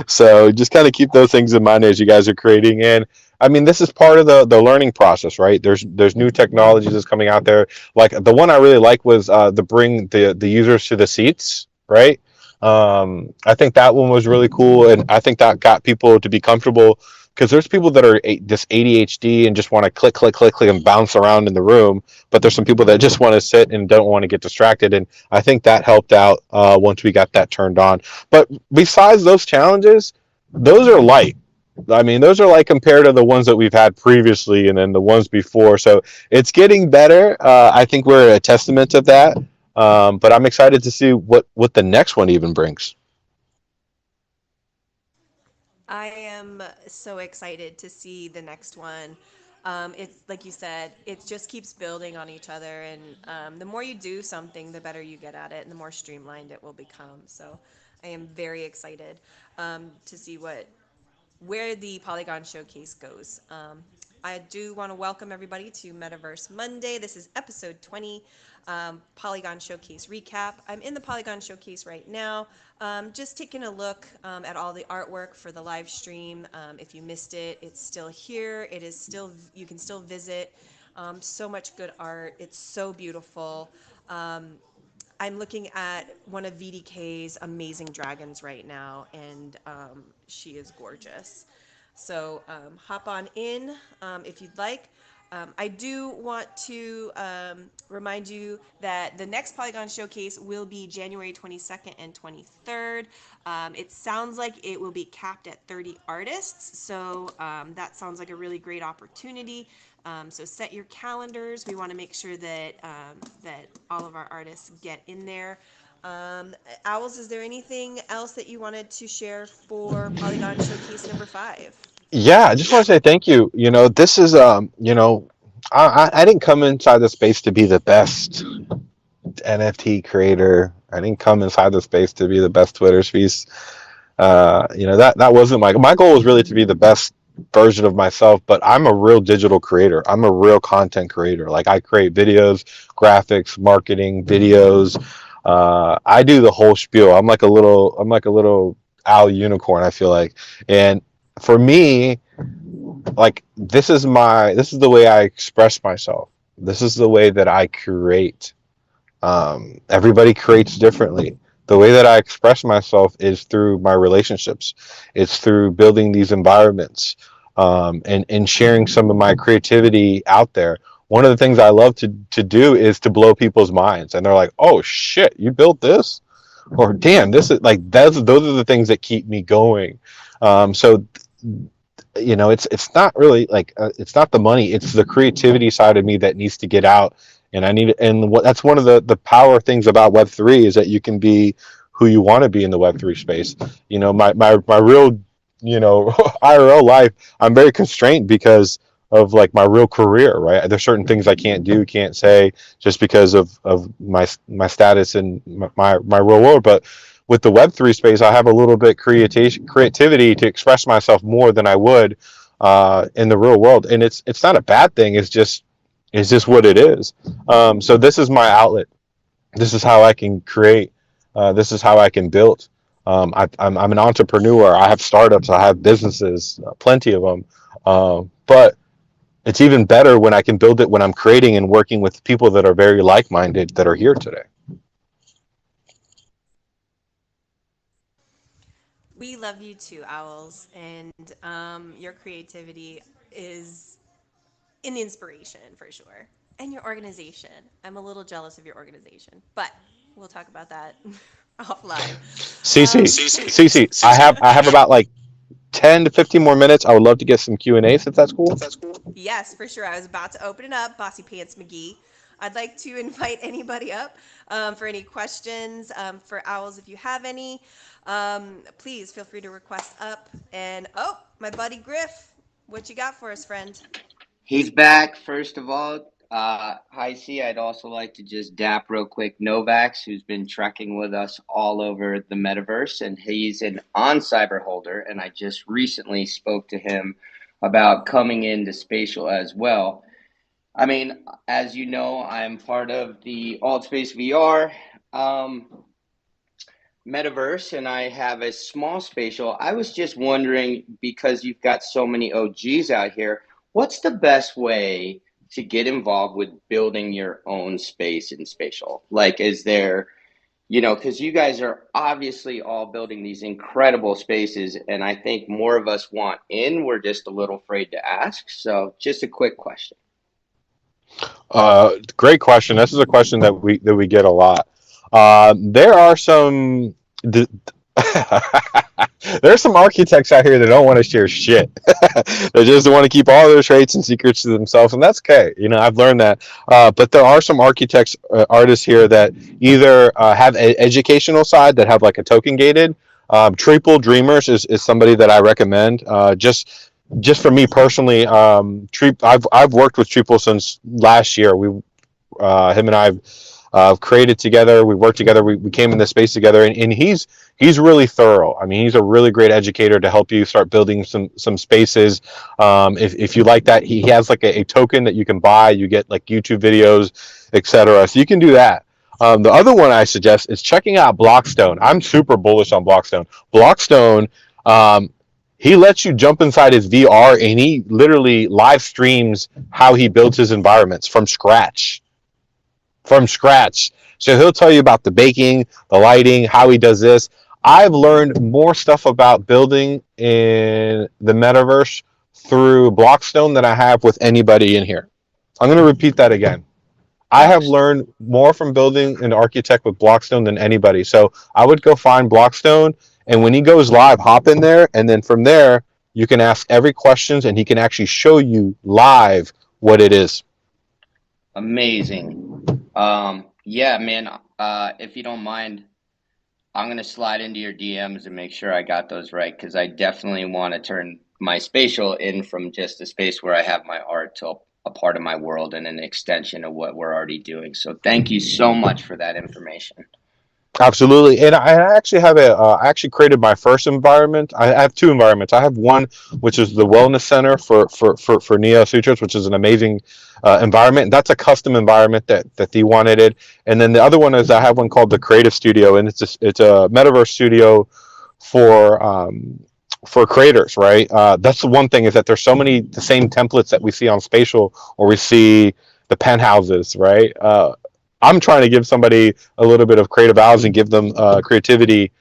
So just kind of keep those things in mind as you guys are creating. And I mean, this is part of the learning process, right? There's new technologies that's coming out there. Like the one I really like was the bring the users to the seats, right? I think that one was really cool, and I think that got people to be comfortable, because there's people that are just ADHD and just want to click, click, click, click, and bounce around in the room. But there's some people that just want to sit and don't want to get distracted. And I think that helped out once we got that turned on. But besides those challenges, those are light. I mean, those are like compared to the ones that we've had previously and then the ones before. So it's getting better. I think we're a testament of that. But I'm excited to see what the next one even brings. I am so excited to see the next one. It's like you said, it just keeps building on each other, and the more you do something, the better you get at it, and the more streamlined it will become. So, I am very excited to see where the Polygon showcase goes. I do want to welcome everybody to Metaverse Monday. This is episode 20, Polygon Showcase recap. I'm in the Polygon Showcase right now, just taking a look at all the artwork for the live stream. If you missed it, it's still here. It is still, you can still visit. So much good art. It's so beautiful. Um, I'm looking at one of VDK's amazing dragons right now, and she is gorgeous. So hop on in if you'd like. I do want to remind you that the next Polygon Showcase will be January 22nd and 23rd. It sounds like it will be capped at 30 artists, so that sounds like a really great opportunity. So set your calendars. We want to make sure that that all of our artists get in there. Owls, is there anything else that you wanted to share for Polygon Showcase number 5? Yeah, I just want to say thank you. This is I didn't come inside the space to be the best NFT creator. I didn't come inside the space to be the best Twitter space. That wasn't my goal was really to be the best version of myself, but I'm a real digital creator. I'm a real content creator. Like, I create videos, graphics, marketing, videos. I do the whole spiel. I'm like a little owl unicorn, I feel like. And for me, like, this is the way I express myself. This is the way that I create. Everybody creates differently. The way that I express myself is through my relationships. It's through building these environments, and sharing some of my creativity out there. One of the things I love to do is to blow people's minds, and they're like, "Oh shit, you built this?" Or, "Damn, this is like those are the things that keep me going." So it's not really like, it's not the money, it's the creativity side of me that needs to get out. And that's one of the power things about Web3, is that you can be who you want to be in the Web3 space. My real, IRL life, I'm very constrained because of, like, my real career, right? There's certain things I can't do, can't say, just because of my status in my real world. But with the Web3 space, I have a little bit creativity to express myself more than I would in the real world, and it's not a bad thing. It's just what it is. So this is my outlet. This is how I can create. This is how I can build. I'm an entrepreneur. I have startups. I have businesses, plenty of them. But it's even better when I can build it when I'm creating and working with people that are very like-minded, that are here today. We love you too, Owls, and your creativity is an inspiration for sure. And your organization. I'm a little jealous of your organization, but we'll talk about that offline. Cece, I have about like 10 to 15 more minutes. I would love to get some Q&As, if that's cool. Yes, for sure. I was about to open it up, Bossy Pants McGee. I'd like to invite anybody up for any questions for Owls if you have any. Please feel free to request up. And oh, my buddy Griff, what you got for us, friend? He's back. First of all, hi, C. I'd also like to just dap real quick Novax, who's been trekking with us all over the metaverse, and he's an on-cyber holder. And I just recently spoke to him about coming into Spatial as well. I mean, as you know, I'm part of the Altspace VR metaverse, and I have a small Spatial. I was just wondering, because you've got so many OGs out here, what's the best way to get involved with building your own space in Spatial? Like, is there, because you guys are obviously all building these incredible spaces, and I think more of us want in. We're just a little afraid to ask. So just a quick question. Great question. This is a question that we get a lot. There are some there's some architects out here that don't want to share shit. They just want to keep all their traits and secrets to themselves, and that's okay. I've learned that. But there are some architects, artists here that either have an educational side, that have like a token gated. Triple Dreamers is somebody that I recommend. Just for me personally, I've worked with Triple since last year. Him and I created together. We worked together. We came in this space together, and he's really thorough. I mean, he's a really great educator to help you start building some spaces. If you like that, he has like a token that you can buy. You get like YouTube videos, etc. So you can do that. The other one I suggest is checking out Blockstone. I'm super bullish on Blockstone. Blockstone, he lets you jump inside his VR, and he literally live streams how he builds his environments from scratch. So he'll tell you about the baking, the lighting, how he does this. I've learned more stuff about building in the metaverse through Blockstone than I have with anybody in here. I'm going to repeat that again. I have learned more from building an architect with Blockstone than anybody. So I would go find Blockstone, and when he goes live, hop in there, and then from there you can ask every questions, and he can actually show you live what it is. Amazing. Yeah, man. If you don't mind, I'm gonna slide into your DMs and make sure I got those right, because I definitely want to turn my spatial in from just a space where I have my art to a part of my world and an extension of what we're already doing. So thank you so much for that information. Absolutely, and I actually have I actually created my first environment. I have two environments. I have one which is the wellness center for Neo Sutras, which is an amazing environment. That's a custom environment that they wanted it. And then the other one is I have one called the Creative Studio, and it's a metaverse studio for creators, right? That's the one thing, is that there's so many the same templates that we see on Spatial, or we see the penthouses, right? I'm trying to give somebody a little bit of creative hours and give them creativity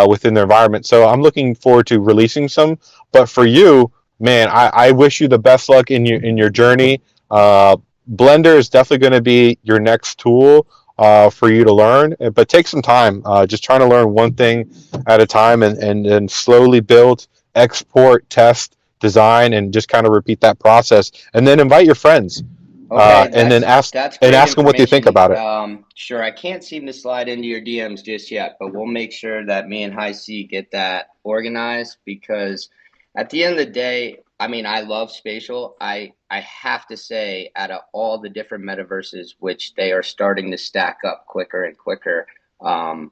within their environment. So I'm looking forward to releasing some. But for you, man, I wish you the best luck in your journey. Blender is definitely going to be your next tool for you to learn, but take some time. Just trying to learn one thing at a time, and slowly build, export, test, design, and just kind of repeat that process. And then invite your friends, Okay, and then that's great ask them what they think information. about it. Sure, I can't seem to slide into your DMs just yet, but we'll make sure that me and High C get that organized, because at the end of the day, I mean, I love Spatial. I have to say, out of all the different metaverses, which they are starting to stack up quicker and quicker, um,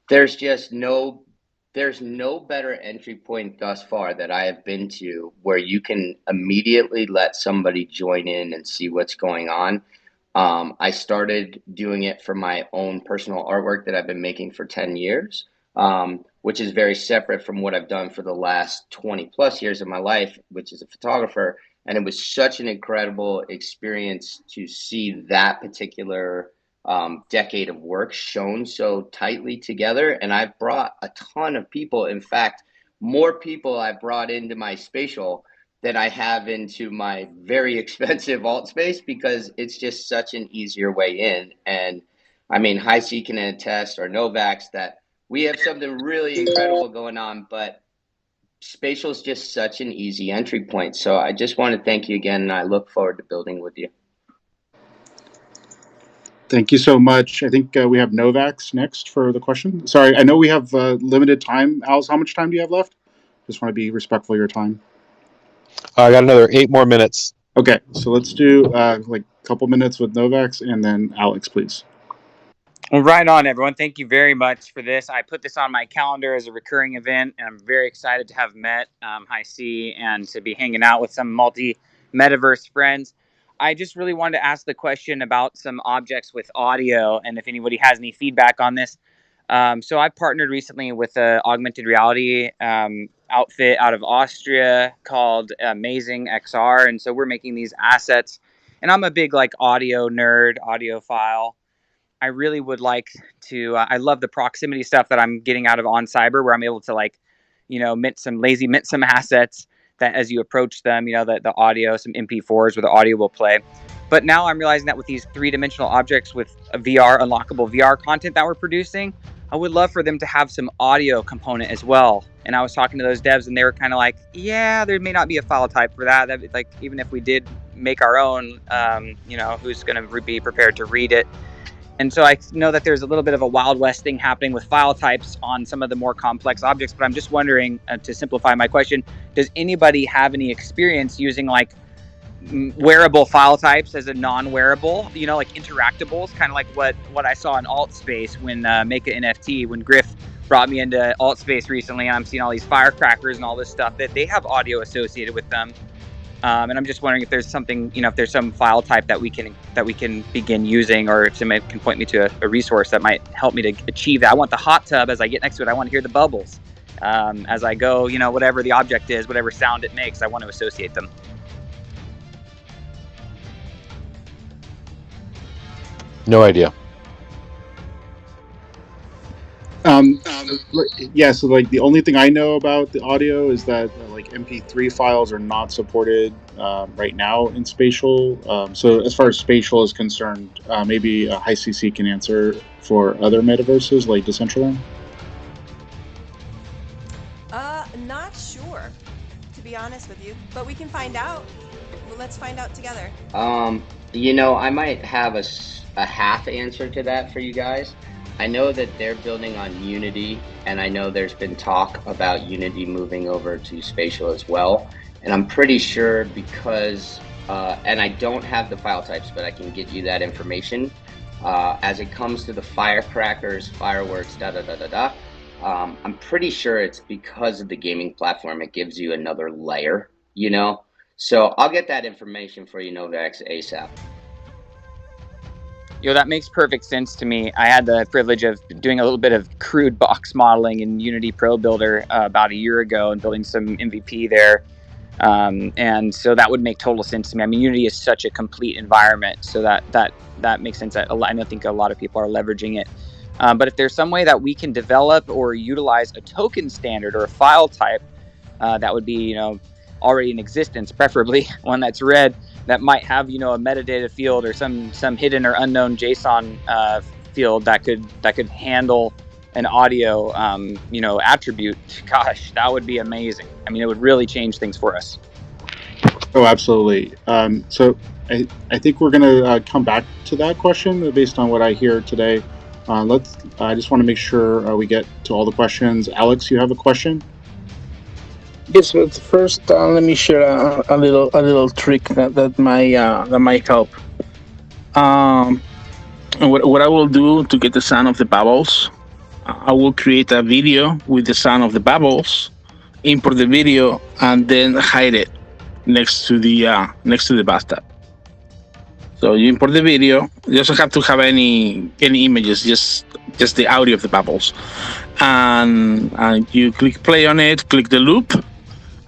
there's just there's no better entry point thus far that I have been to where you can immediately let somebody join in and see what's going on. I started doing it for my own personal artwork that I've been making for 10 years, which is very separate from what I've done for the last 20 plus years of my life, which is a photographer. And it was such an incredible experience to see that particular decade of work shown so tightly together. And I've brought a ton of people. In fact, more people I brought into my spatial than I have into my very expensive alt space, because it's just such an easier way in. And I mean, High C can attest, or Novax, that we have something really incredible going on, but Spatial is just such an easy entry point. So I just want to thank you again, and I look forward to building with you. Thank you so much. I think we have Novax next for the question. Sorry, I know we have limited time. Alice, how much time do you have left? Just want to be respectful of your time. I got another 8 more minutes. Okay, so let's do like a couple minutes with Novax, and then Alex, please. Well, right on, everyone. Thank you very much for this. I put this on my calendar as a recurring event, and I'm very excited to have met High C and to be hanging out with some multi-metaverse friends. I just really wanted to ask the question about some objects with audio, and if anybody has any feedback on this. So I partnered recently with an augmented reality outfit out of Austria called Amazing XR, and so we're making these assets. And I'm a big audio nerd, audiophile. I really would like to. I love the proximity stuff that I'm getting out of On Cyber, where I'm able to mint some assets that as you approach them, the audio, some MP4s where the audio will play. But now I'm realizing that with these 3-dimensional objects with a unlockable VR content that we're producing, I would love for them to have some audio component as well. And I was talking to those devs, and they were kind of like, yeah, there may not be a file type for that. Even if we did make our own, who's going to be prepared to read it? And so I know that there's a little bit of a Wild West thing happening with file types on some of the more complex objects, but I'm just wondering, to simplify my question, does anybody have any experience using wearable file types as a non-wearable, like interactables, kind of like what I saw in alt space when Make a NFT, when Griff brought me into alt space recently, and I'm seeing all these firecrackers and all this stuff that they have audio associated with them. And I'm just wondering if there's something, if there's some file type that we can begin using, or if somebody can point me to a resource that might help me to achieve that. I want the hot tub as I get next to it. I want to hear the bubbles as I go. Whatever the object is, whatever sound it makes, I want to associate them. No idea. Yeah, so like the only thing I know about the audio is that like MP3 files are not supported right now in Spatial. So as far as Spatial is concerned, maybe High CC can answer for other metaverses like Decentraland. Not sure, to be honest with you, but we can find out. Well, let's find out together. I might have a half answer to that for you guys. I know that they're building on Unity, and I know there's been talk about Unity moving over to Spatial as well. And I'm pretty sure because, and I don't have the file types, but I can get you that information. As it comes to the firecrackers, fireworks, I'm pretty sure it's because of the gaming platform. It gives you another layer, So I'll get that information for you, Novax, ASAP. That makes perfect sense to me. I had the privilege of doing a little bit of crude box modeling in Unity Pro Builder about a year ago and building some MVP there. And so that would make total sense to me. I mean, Unity is such a complete environment, so that makes sense. I don't think a lot of people are leveraging it. But if there's some way that we can develop or utilize a token standard or a file type that would be, already in existence, preferably one that's read, that might have, a metadata field or some hidden or unknown JSON field that could handle an audio, attribute. Gosh, that would be amazing. I mean, it would really change things for us. Oh, absolutely. So I think we're going to come back to that question based on what I hear today. I just want to make sure we get to all the questions. Alex, you have a question? Yes, but first let me share a little trick that might help. What I will do to get the sound of the bubbles, I will create a video with the sound of the bubbles, import the video, and then hide it next to the bathtub. So you import the video. You doesn't have to have any images, just the audio of the bubbles, and you click play on it, click the loop,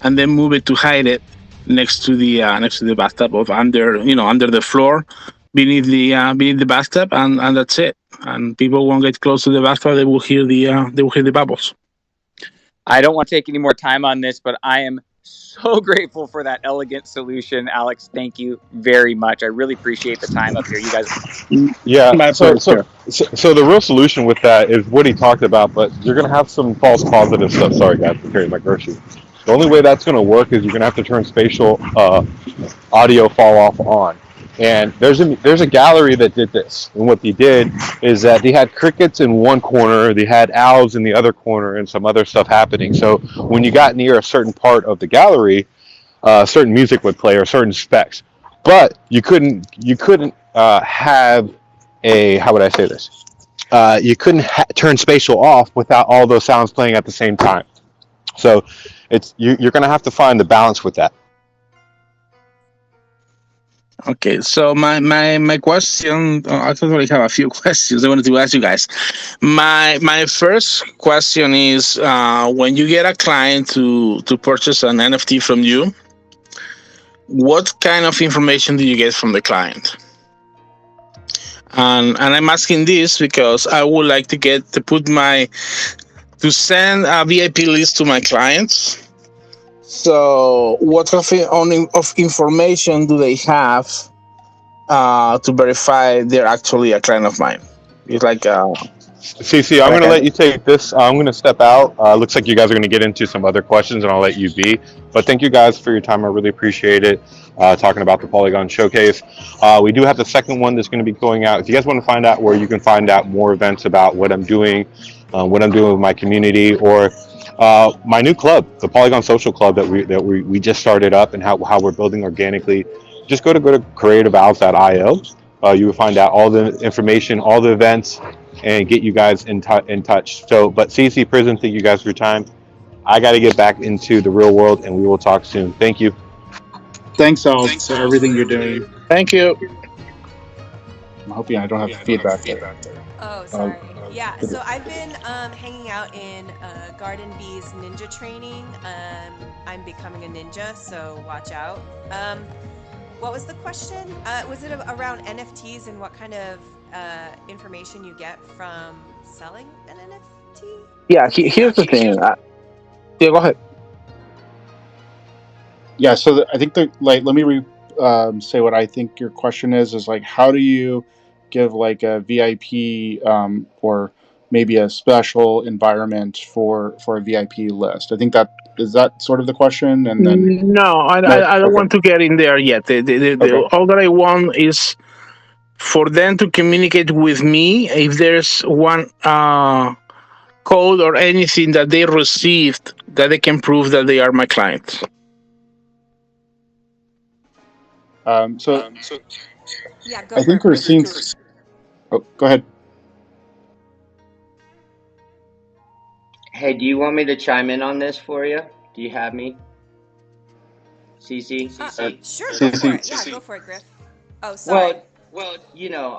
and then move it to hide it next to the bathtub or under the floor beneath the bathtub, and that's it. And people won't get close to the bathtub. They will hear the bubbles. I don't want to take any more time on this, but I am so grateful for that elegant solution, Alex. Thank you very much. I really appreciate the time up here, you guys. Yeah. My pleasure. So the real solution with that is what he talked about, but you're going to have some false positive stuff. Sorry, guys, for carrying my groceries. The only way that's going to work is you're going to have to turn spatial audio fall off on. And there's a gallery that did this. And what they did is that they had crickets in one corner, they had owls in the other corner, and some other stuff happening. So when you got near a certain part of the gallery, certain music would play or certain specs. But you couldn't have a, how would I say this? You couldn't turn spatial off without all those sounds playing at the same time. So you're going to have to find the balance with that. Okay, so my question, I actually have a few questions I wanted to ask you guys. My first question is, when you get a client to purchase an NFT from you, what kind of information do you get from the client? And I'm asking this because I would like to send a VIP list to my clients. So what of information do they have to verify they're actually a client of mine? It's like CC, I'm going to let you take this. I'm going to step out. Looks like you guys are going to get into some other questions, and I'll let you be. But thank you guys for your time. I really appreciate it. Talking about the Polygon Showcase. We do have the second one that's going to be going out. If you guys want to find out where you can find out more events about what I'm doing with my community, or my new club, the Polygon Social Club that we just started up, and how we're building organically, just go to creativeals.io. You will find out all the information, all the events, and get you guys in touch. So, but CC Prison, thank you guys for your time. I got to get back into the real world, and we will talk soon. Thank you. Thanks, Al, for everything you're doing. Thank you. I'm hoping I don't have feedback there. Oh, sorry. Yeah, so I've been hanging out in Garden Bee's ninja training. I'm becoming a ninja, so watch out. What was the question? Was it around NFTs and what kind of information you get from selling an Yeah, Please. here's the thing. Yeah, go ahead. Yeah, so I think that, like, let me say what I think your question is like, how do you give like a VIP, or maybe a special environment for a VIP list? I think that is that sort of the question, and then No, no, I don't okay, want to get in there yet. okay. All that I want is for them to communicate with me if there's one code or anything that they received that they can prove that they are my clients. So Yeah, go I for think it, we're Griff. seeing. Oh, go ahead. Hey, do you want me to chime in on this for you? Do you have me, CC? Sure, go for CC. it. Yeah, go for it, Griff. Oh, sorry. Well,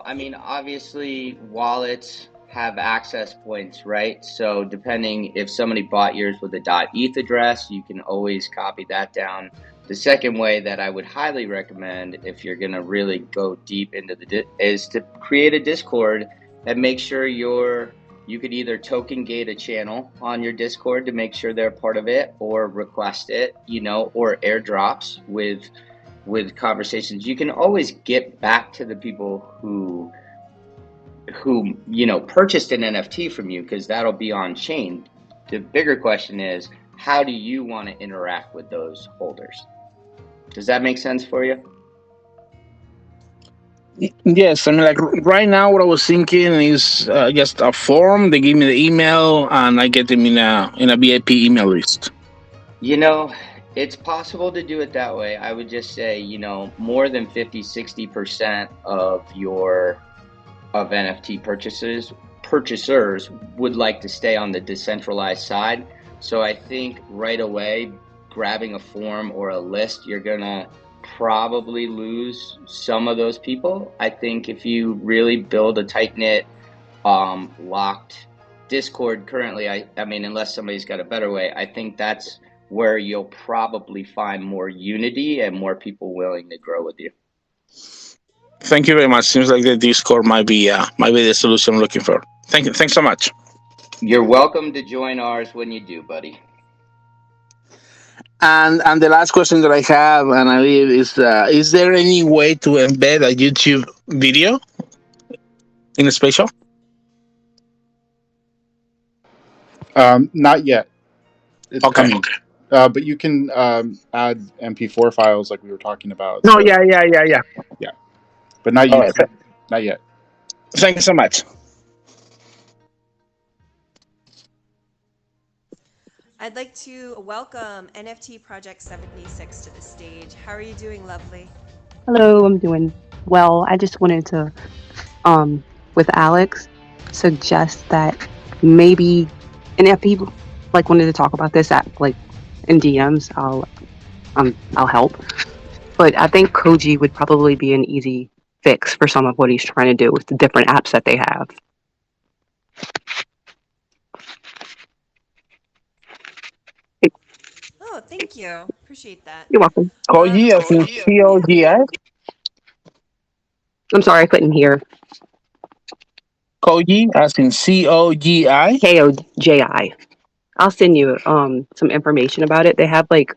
I mean, obviously, wallets have access points, right? So, depending if somebody bought yours with a .eth address, you can always copy that down. The second way that I would highly recommend, if you're going to really go deep into is to create a Discord and make sure you could either token gate a channel on your Discord to make sure they're part of it, or request it, or airdrops with conversations. You can always get back to the people who purchased an NFT from you, because that'll be on chain. The bigger question is, how do you want to interact with those holders? Does that make sense for you? Yes, I mean, like right now, what I was thinking is just a form. They give me the email, and I get them in a VIP email list. It's possible to do it that way. I would just say, more than 50-60% of NFT purchasers would like to stay on the decentralized side. So I think right away, grabbing a form or a list, you're gonna probably lose some of those people. I think if you really build a tight knit, locked Discord currently, I mean, unless somebody's got a better way, I think that's where you'll probably find more unity and more people willing to grow with you. Thank you very much. Seems like the Discord might be the solution I'm looking for. Thank you. Thanks so much. You're welcome to join ours when you do, buddy. And the last question that I have, and I believe is there any way to embed a YouTube video in a spatial? Not yet. It's Okay. coming. But you can add MP4 files like we were talking about. No, So yeah. yeah, but not All right. YouTube. Not yet. Thank you so much. I'd like to welcome NFT Project 76 to the stage. How are you doing, lovely? Hello, I'm doing well. I just wanted to, um, with Alex, suggest that maybe, and if people like wanted to talk about this at like in DMs, I'll help. But I think Koji would probably be an easy fix for some of what he's trying to do with the different apps that they have. Oh, thank you. Appreciate that. You're welcome. Koji, as in COGI. I'm sorry I couldn't hear. Koji, as in COGI. KOJI. I'll send you some information about it. They have like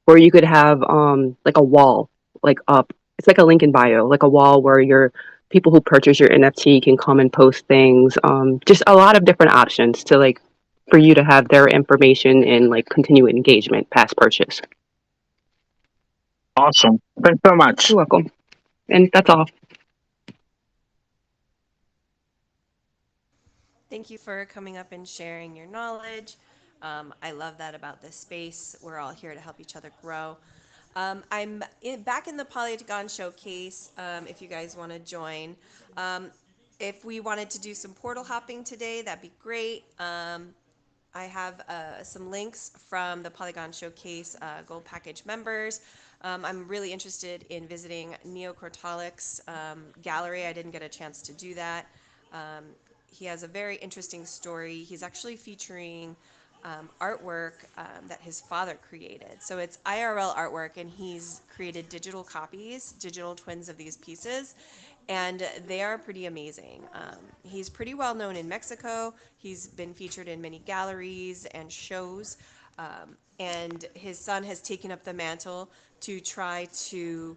where you could have like a wall like up. It's like a link in bio, like a wall where your people who purchase your NFT can come and post things. Just a lot of different options to like for you to have their information and like continue engagement past purchase. Awesome. Thanks so much. You're welcome. And that's all. Thank you for coming up and sharing your knowledge. I love that about this space. We're all here to help each other grow. Back in the Polygon showcase. If you guys want to join, if we wanted to do some portal hopping today, that'd be great. I have some links from the Polygon Showcase Gold Package members. I'm really interested in visiting Neocortalic's gallery. I didn't get a chance to do that. He has a very interesting story. He's actually featuring artwork that his father created. So it's IRL artwork, and he's created digital copies, digital twins of these pieces, and they are pretty amazing. He's pretty well known in Mexico. He's been featured in many galleries and shows, and his son has taken up the mantle to try to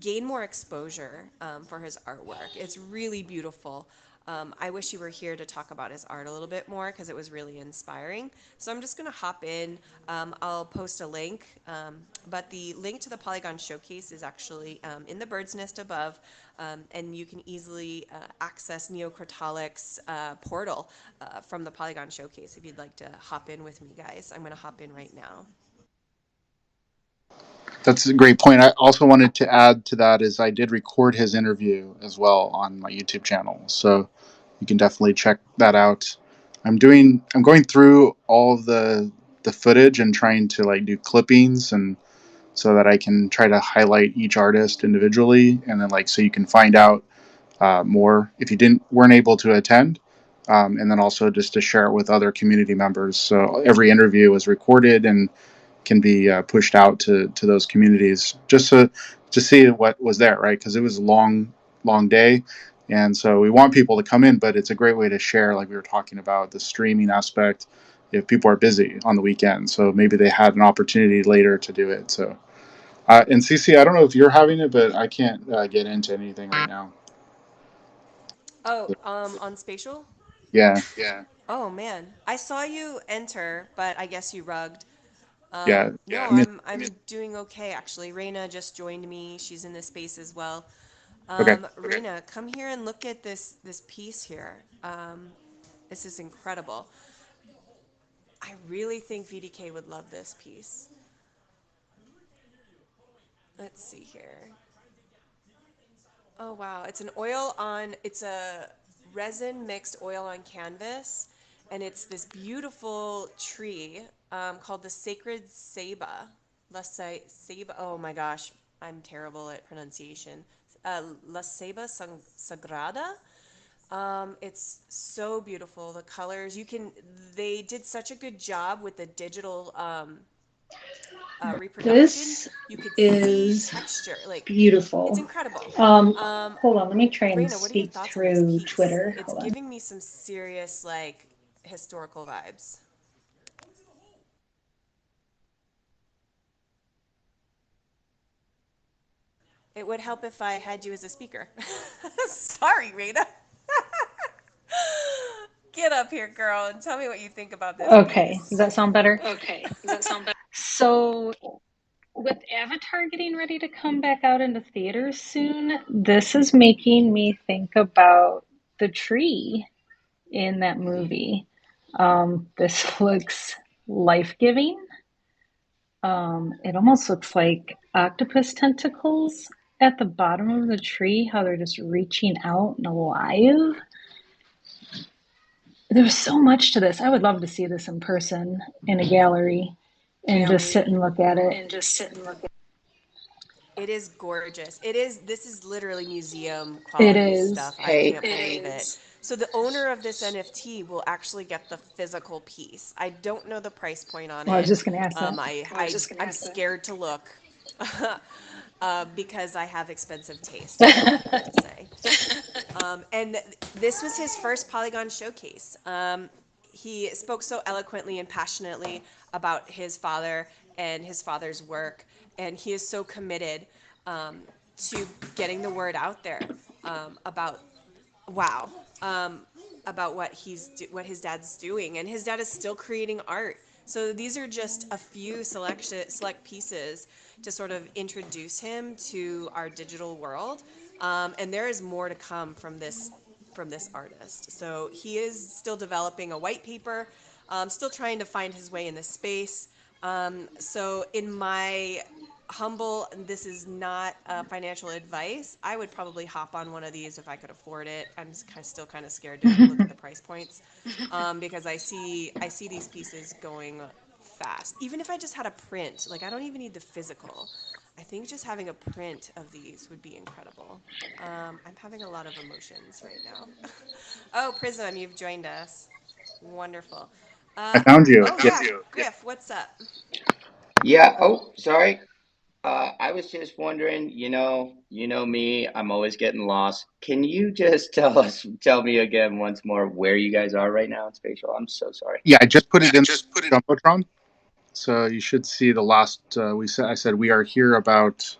gain more exposure for his artwork. It's really beautiful. I wish you were here to talk about his art a little bit more because it was really inspiring. So I'm just going to hop in. I'll post a link, but the link to the Polygon showcase is actually in the bird's nest above, and you can easily access Neocrotalic's portal from the Polygon showcase if you'd like to hop in with me, guys. I'm going to hop in right now. That's a great point. I also wanted to add to that is I did record his interview as well on my YouTube channel, so you can definitely check that out. I'm going through all of the footage and trying to like do clippings and so that I can try to highlight each artist individually, and then like so you can find out more if you didn't weren't able to attend, and then also just to share it with other community members. So every interview was recorded and can be pushed out to those communities just to see what was there, right? Because it was a long day, and so we want people to come in, but it's a great way to share, like we were talking about the streaming aspect. If people are busy on the weekend, so maybe they had an opportunity later to do it. So, and CC, I don't know if you're having it, but I can't get into anything right now. Oh, on Spatial? Yeah, Oh man, I saw you enter, but I guess you rugged. yeah, No, I mean, I'm doing okay actually. Raina just joined me. She's in the space as well. okay. Raina, come here and look at this piece here. This is incredible. I really think VDK would love this piece. Let's see here. Oh wow, it's a resin mixed oil on canvas, and it's this beautiful tree called the Sacred Ceiba. Ceiba. Oh my gosh, I'm terrible at pronunciation. La Ceiba Sagrada. It's so beautiful. The colors, they did such a good job with the digital reproduction. This You could see is texture. Like, it's beautiful. incredible. Um, Hold on, let me try and Raina, what are your speak thoughts on this through piece? Twitter. It's Hold on. giving me some serious, like, historical vibes. It would help if I had you as a speaker. Sorry, Raina. Get up here, girl, and tell me what you think about this Okay, does piece. that sound better? So, with Avatar getting ready to come back out into theaters soon, this is making me think about the tree in that movie. This looks life giving. It almost looks like octopus tentacles at the bottom of the tree, how they're just reaching out and alive. There's so much to this. I would love to see this in person in a gallery and just sit and look at it. It is gorgeous. This is literally museum It quality is. stuff. I can't believe it. So the owner of this NFT will actually get the physical piece. I don't know the price point on Well, I was it. just going to ask that. I'm scared to look because I have expensive taste, is all I'm going to say. And this was his first Polygon showcase. He spoke so eloquently and passionately about his father and his father's work, and he is so committed to getting the word out there about wow about what his dad's doing, and his dad is still creating art. So these are just a few select pieces to sort of introduce him to our digital world, and there is more to come from this artist. So he is still developing a white paper, still trying to find his way in this space. So in my humble, this is not financial advice, I would probably hop on one of these if I could afford it. Still kind of scared to look at the price points, because I see these pieces going fast. Even if I just had a print, like I don't even need the physical. I think just having a print of these would be incredible. I'm having a lot of emotions right now. Oh, Prism, you've joined us. Wonderful. I found you. Oh Yeah. yeah, Griff, what's up? Yeah. Oh, sorry. I was just wondering, you know me, I'm always getting lost. Can you just tell me again once more where you guys are right now in Spatial? I'm so sorry. Yeah, I just put it in Jumbotron. So you should see the last. I said we are here about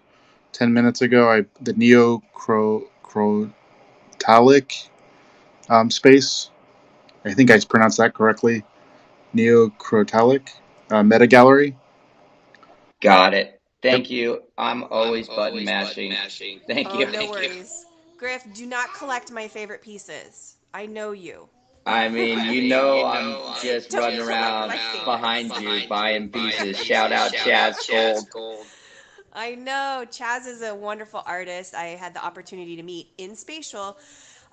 10 minutes ago. The neocrotalic space. I think I pronounced that correctly. Neocrotalic Meta Gallery. Got it. Yep. Thank you. I'm always button mashing. Thank Oh, you. no worries. Griff, do not collect my favorite pieces. I know you. I mean, I'm just Don't running collect around my favorites. behind you buying pieces. Shout out Chaz Gold. I know. Chaz is a wonderful artist. I had the opportunity to meet in Spatial.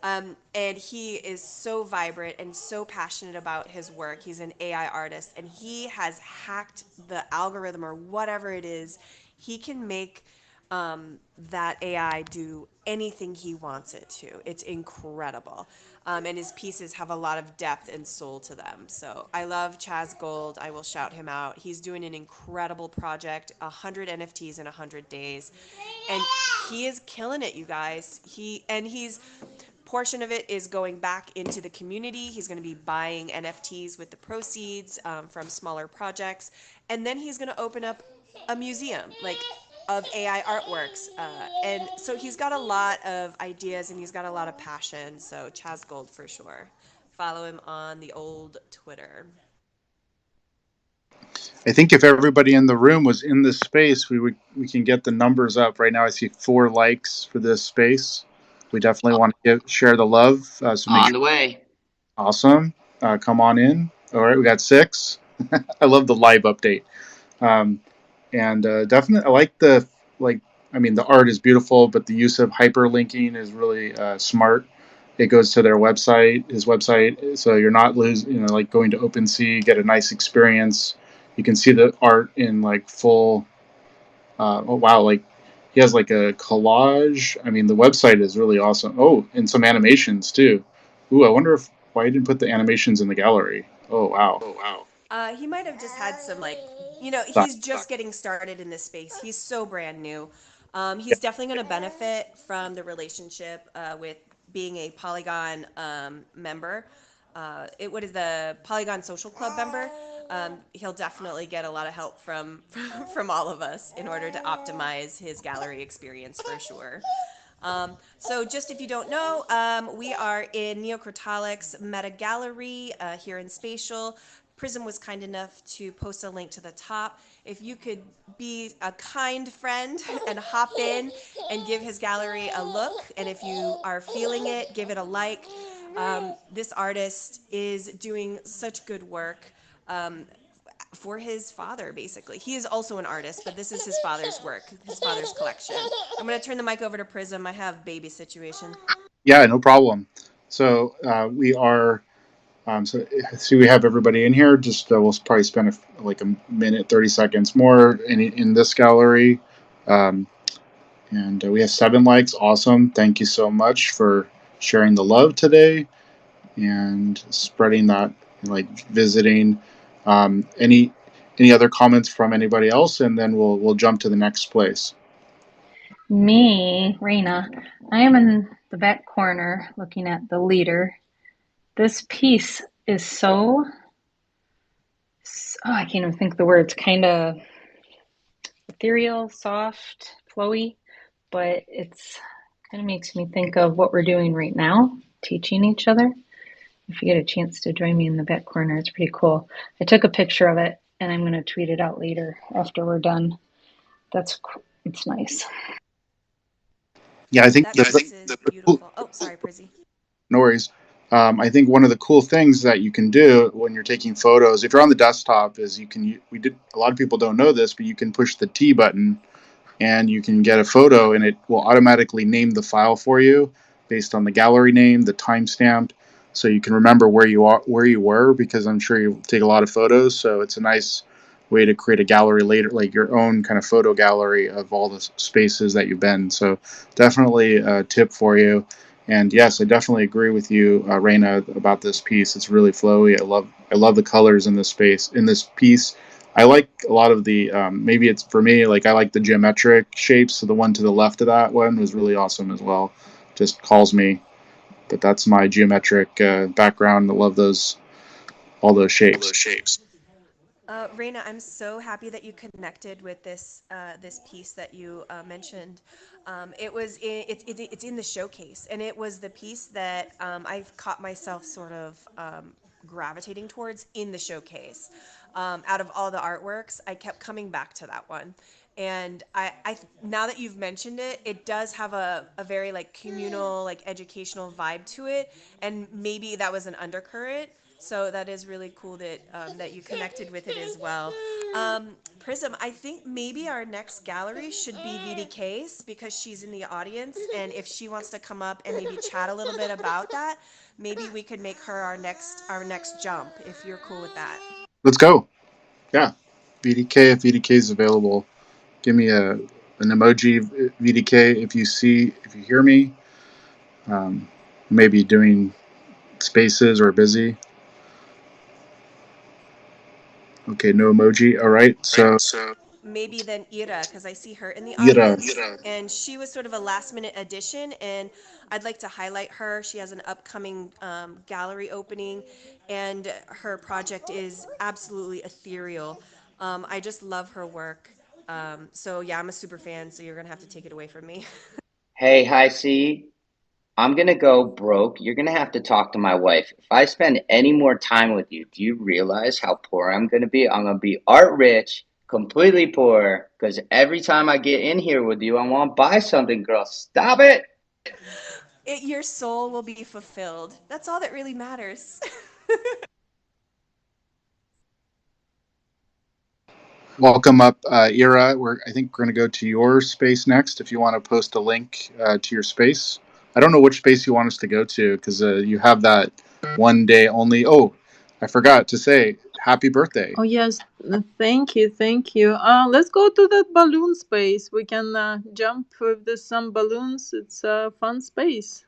And he is so vibrant and so passionate about his work. He's an AI artist and he has hacked the algorithm or whatever it is. He can make that AI do anything he wants it to. It's incredible. And his pieces have a lot of depth and soul to them. So I love Chaz Gold. I will shout him out. He's doing an incredible project, 100 NFTs in 100 days. And he is killing it, you guys. He's portion of it is going back into the community. He's going to be buying NFTs with the proceeds from smaller projects, and then he's going to open up a museum of AI artworks. And so he's got a lot of ideas and he's got a lot of passion. So Chaz Gold for sure. Follow him on the old Twitter. I think if everybody in the room was in this space, we can get the numbers up. Right now, I see 4 likes for this space. We definitely want to share the love. So make On sure. the way. Awesome. Come on in. All right, we got 6. I love the live update. Um, and definitely, I like like. I mean, the art is beautiful, but the use of hyperlinking is really smart. It goes to their website, his website, so you're not losing. Like going to OpenSea, get a nice experience. You can see the art in like full. Oh wow! Like he has like a collage. I mean, the website is really awesome. Oh, and some animations too. Ooh, I wonder why he didn't put the animations in the gallery. Oh wow! He might have just had some That- he's just getting started in this space. He's so brand new. yeah. He's definitely going to benefit from the relationship with being a Polygon member. What is the Polygon Social Club member? He'll definitely get a lot of help from from all of us in order to optimize his gallery experience for sure. So just if you don't know, we are in Neocrotalic's Meta Gallery here in Spatial. Prism was kind enough to post a link to the top. If you could be a kind friend and hop in and give his gallery a look, and if you are feeling it, give it a like. This artist is doing such good work. For his father, basically. He is also an artist, but this is his father's work, his father's collection. I'm going to turn the mic over to Prism. I have baby situation. Yeah, no problem. So we are. So see, we have everybody in here. Just we'll probably spend like a minute, 30 seconds more in this gallery, um, and we have 7 likes. Awesome! Thank you so much for sharing the love today and spreading that, like visiting. Any other comments from anybody else, and then we'll jump to the next place. Me, Raina, I am in the back corner looking at the leader. This piece is so, I can't even think of the words, kind of ethereal, soft, flowy, but it's kind of makes me think of what we're doing right now, teaching each other. If you get a chance to join me in the back corner, it's pretty cool. I took a picture of it and I'm going to tweet it out later after we're done. It's nice. Yeah, I think That piece is beautiful. Oh, sorry, Prizzy. no worries. I think one of the cool things that you can do when you're taking photos, if you're on the desktop, is a lot of people don't know this, but you can push the T button and you can get a photo and it will automatically name the file for you based on the gallery name, the timestamp, so you can remember where you were, because I'm sure you take a lot of photos. So it's a nice way to create a gallery later, like your own kind of photo gallery of all the spaces that you've been. So definitely a tip for you. And yes, I definitely agree with you, Reina, about this piece. It's really flowy. I love the colors in this space in this piece. I like a lot of the maybe it's for me like I like the geometric shapes. So the one to the left of that one was really awesome as well. Just calls me, but that's my geometric background. I love those all those shapes. Reina, I'm so happy that you connected with this piece that you mentioned. It's in the showcase, and it was the piece that I've caught myself sort of gravitating towards in the showcase. Out of all the artworks, I kept coming back to that one. And I now that you've mentioned it, it does have a very like communal, like educational vibe to it, and maybe that was an undercurrent. So that is really cool that you connected with it as well. Prism, I think maybe our next gallery should be VDK's because she's in the audience, and if she wants to come up and maybe chat a little bit about that, maybe we could make her our next jump if you're cool with that. Let's go. Yeah, VDK if VDK is available. Give me an emoji VDK if you hear me. Um, maybe doing spaces or busy. Okay, no emoji. All right. So Maybe then Ira, because I see her in the Ira. audience, and she was sort of a last minute addition, and I'd like to highlight her. She has an upcoming gallery opening, and her project is absolutely ethereal. I just love her work. So yeah, I'm a super fan, so you're gonna have to take it away from me. Hey, hi, C. I'm gonna go broke. You're gonna have to talk to my wife. If I spend any more time with you, do you realize how poor I'm gonna be? I'm gonna be art rich, completely poor, because every time I get in here with you, I want to buy something, girl. Stop it! Your soul will be fulfilled. That's all that really matters. Welcome up, Ira. I think we're going to go to your space next. If you want to post a link to your space, I don't know which space you want us to go to because you have that one day only. Oh, I forgot to say happy birthday. Oh yes, thank you, thank you. Let's go to that balloon space. We can jump with some balloons. It's a fun space.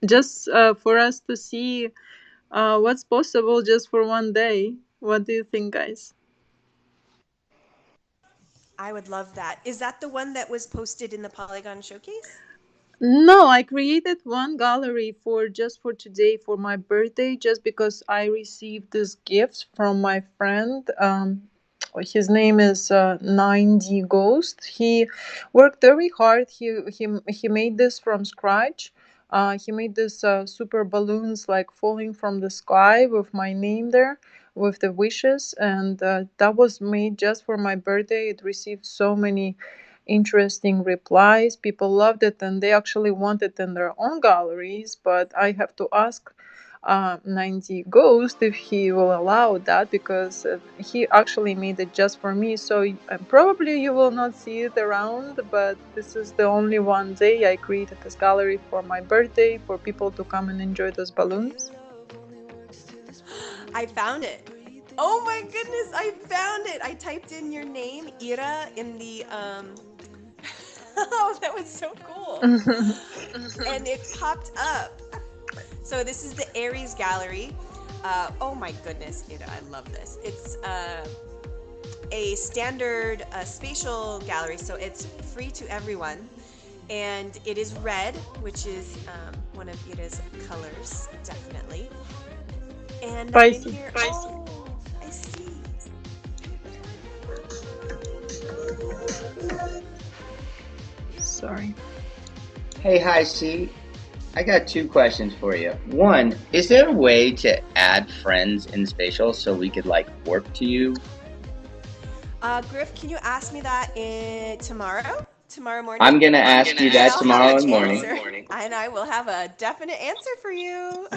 Just for us to see what's possible just for one day. What do you think, guys? I would love that. Is that the one that was posted in the Polygon showcase? No, I created one gallery for just for today for my birthday, just because I received this gift from my friend. His name is 9D Ghost. He worked very hard. He made this from scratch. He made this super balloons like falling from the sky with my name there, with the wishes, and that was made just for my birthday. It received so many interesting replies. People loved it and they actually want it in their own galleries. But I have to ask 90 Ghost if he will allow that, because he actually made it just for me. So probably you will not see it around, but this is the only one day I created this gallery for my birthday for people to come and enjoy those balloons. I found it. Oh my goodness, I found it. I typed in your name, Ira, in the Oh, that was so cool. And it popped up. So this is the Aries Gallery. Oh my goodness, Ira, I love this. It's a standard spatial gallery, so it's free to everyone. And it is red, which is one of Ira's colors, definitely. And I'm in Spicy. here. Oh, I see. Sorry. Hey, hi, C. I got two questions for you. One, is there a way to add friends in Spatial so we could like warp to you? Griff, can you ask me that tomorrow? Tomorrow morning? I'm gonna ask you And that I'll have tomorrow an morning. answer. And I will have a definite answer for you.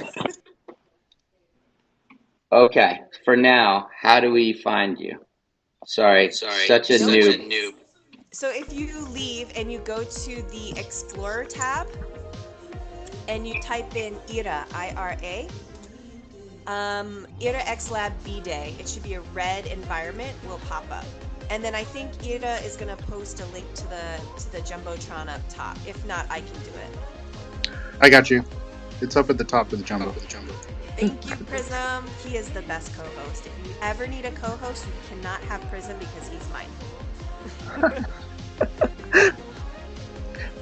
Okay, for now, how do we find you? Sorry, such a No noob. worries. So if you leave and you go to the Explorer tab and you type in IRA, IRA, IRA X Lab B Day, it should be a red environment, will pop up. And then I think Ira is going to post a link to the jumbotron up top. If not, I can do it. I got you. It's up at the top of the jumbo. Thank you, Prism. He is the best co-host. If you ever need a co-host, you cannot have Prism because he's mine.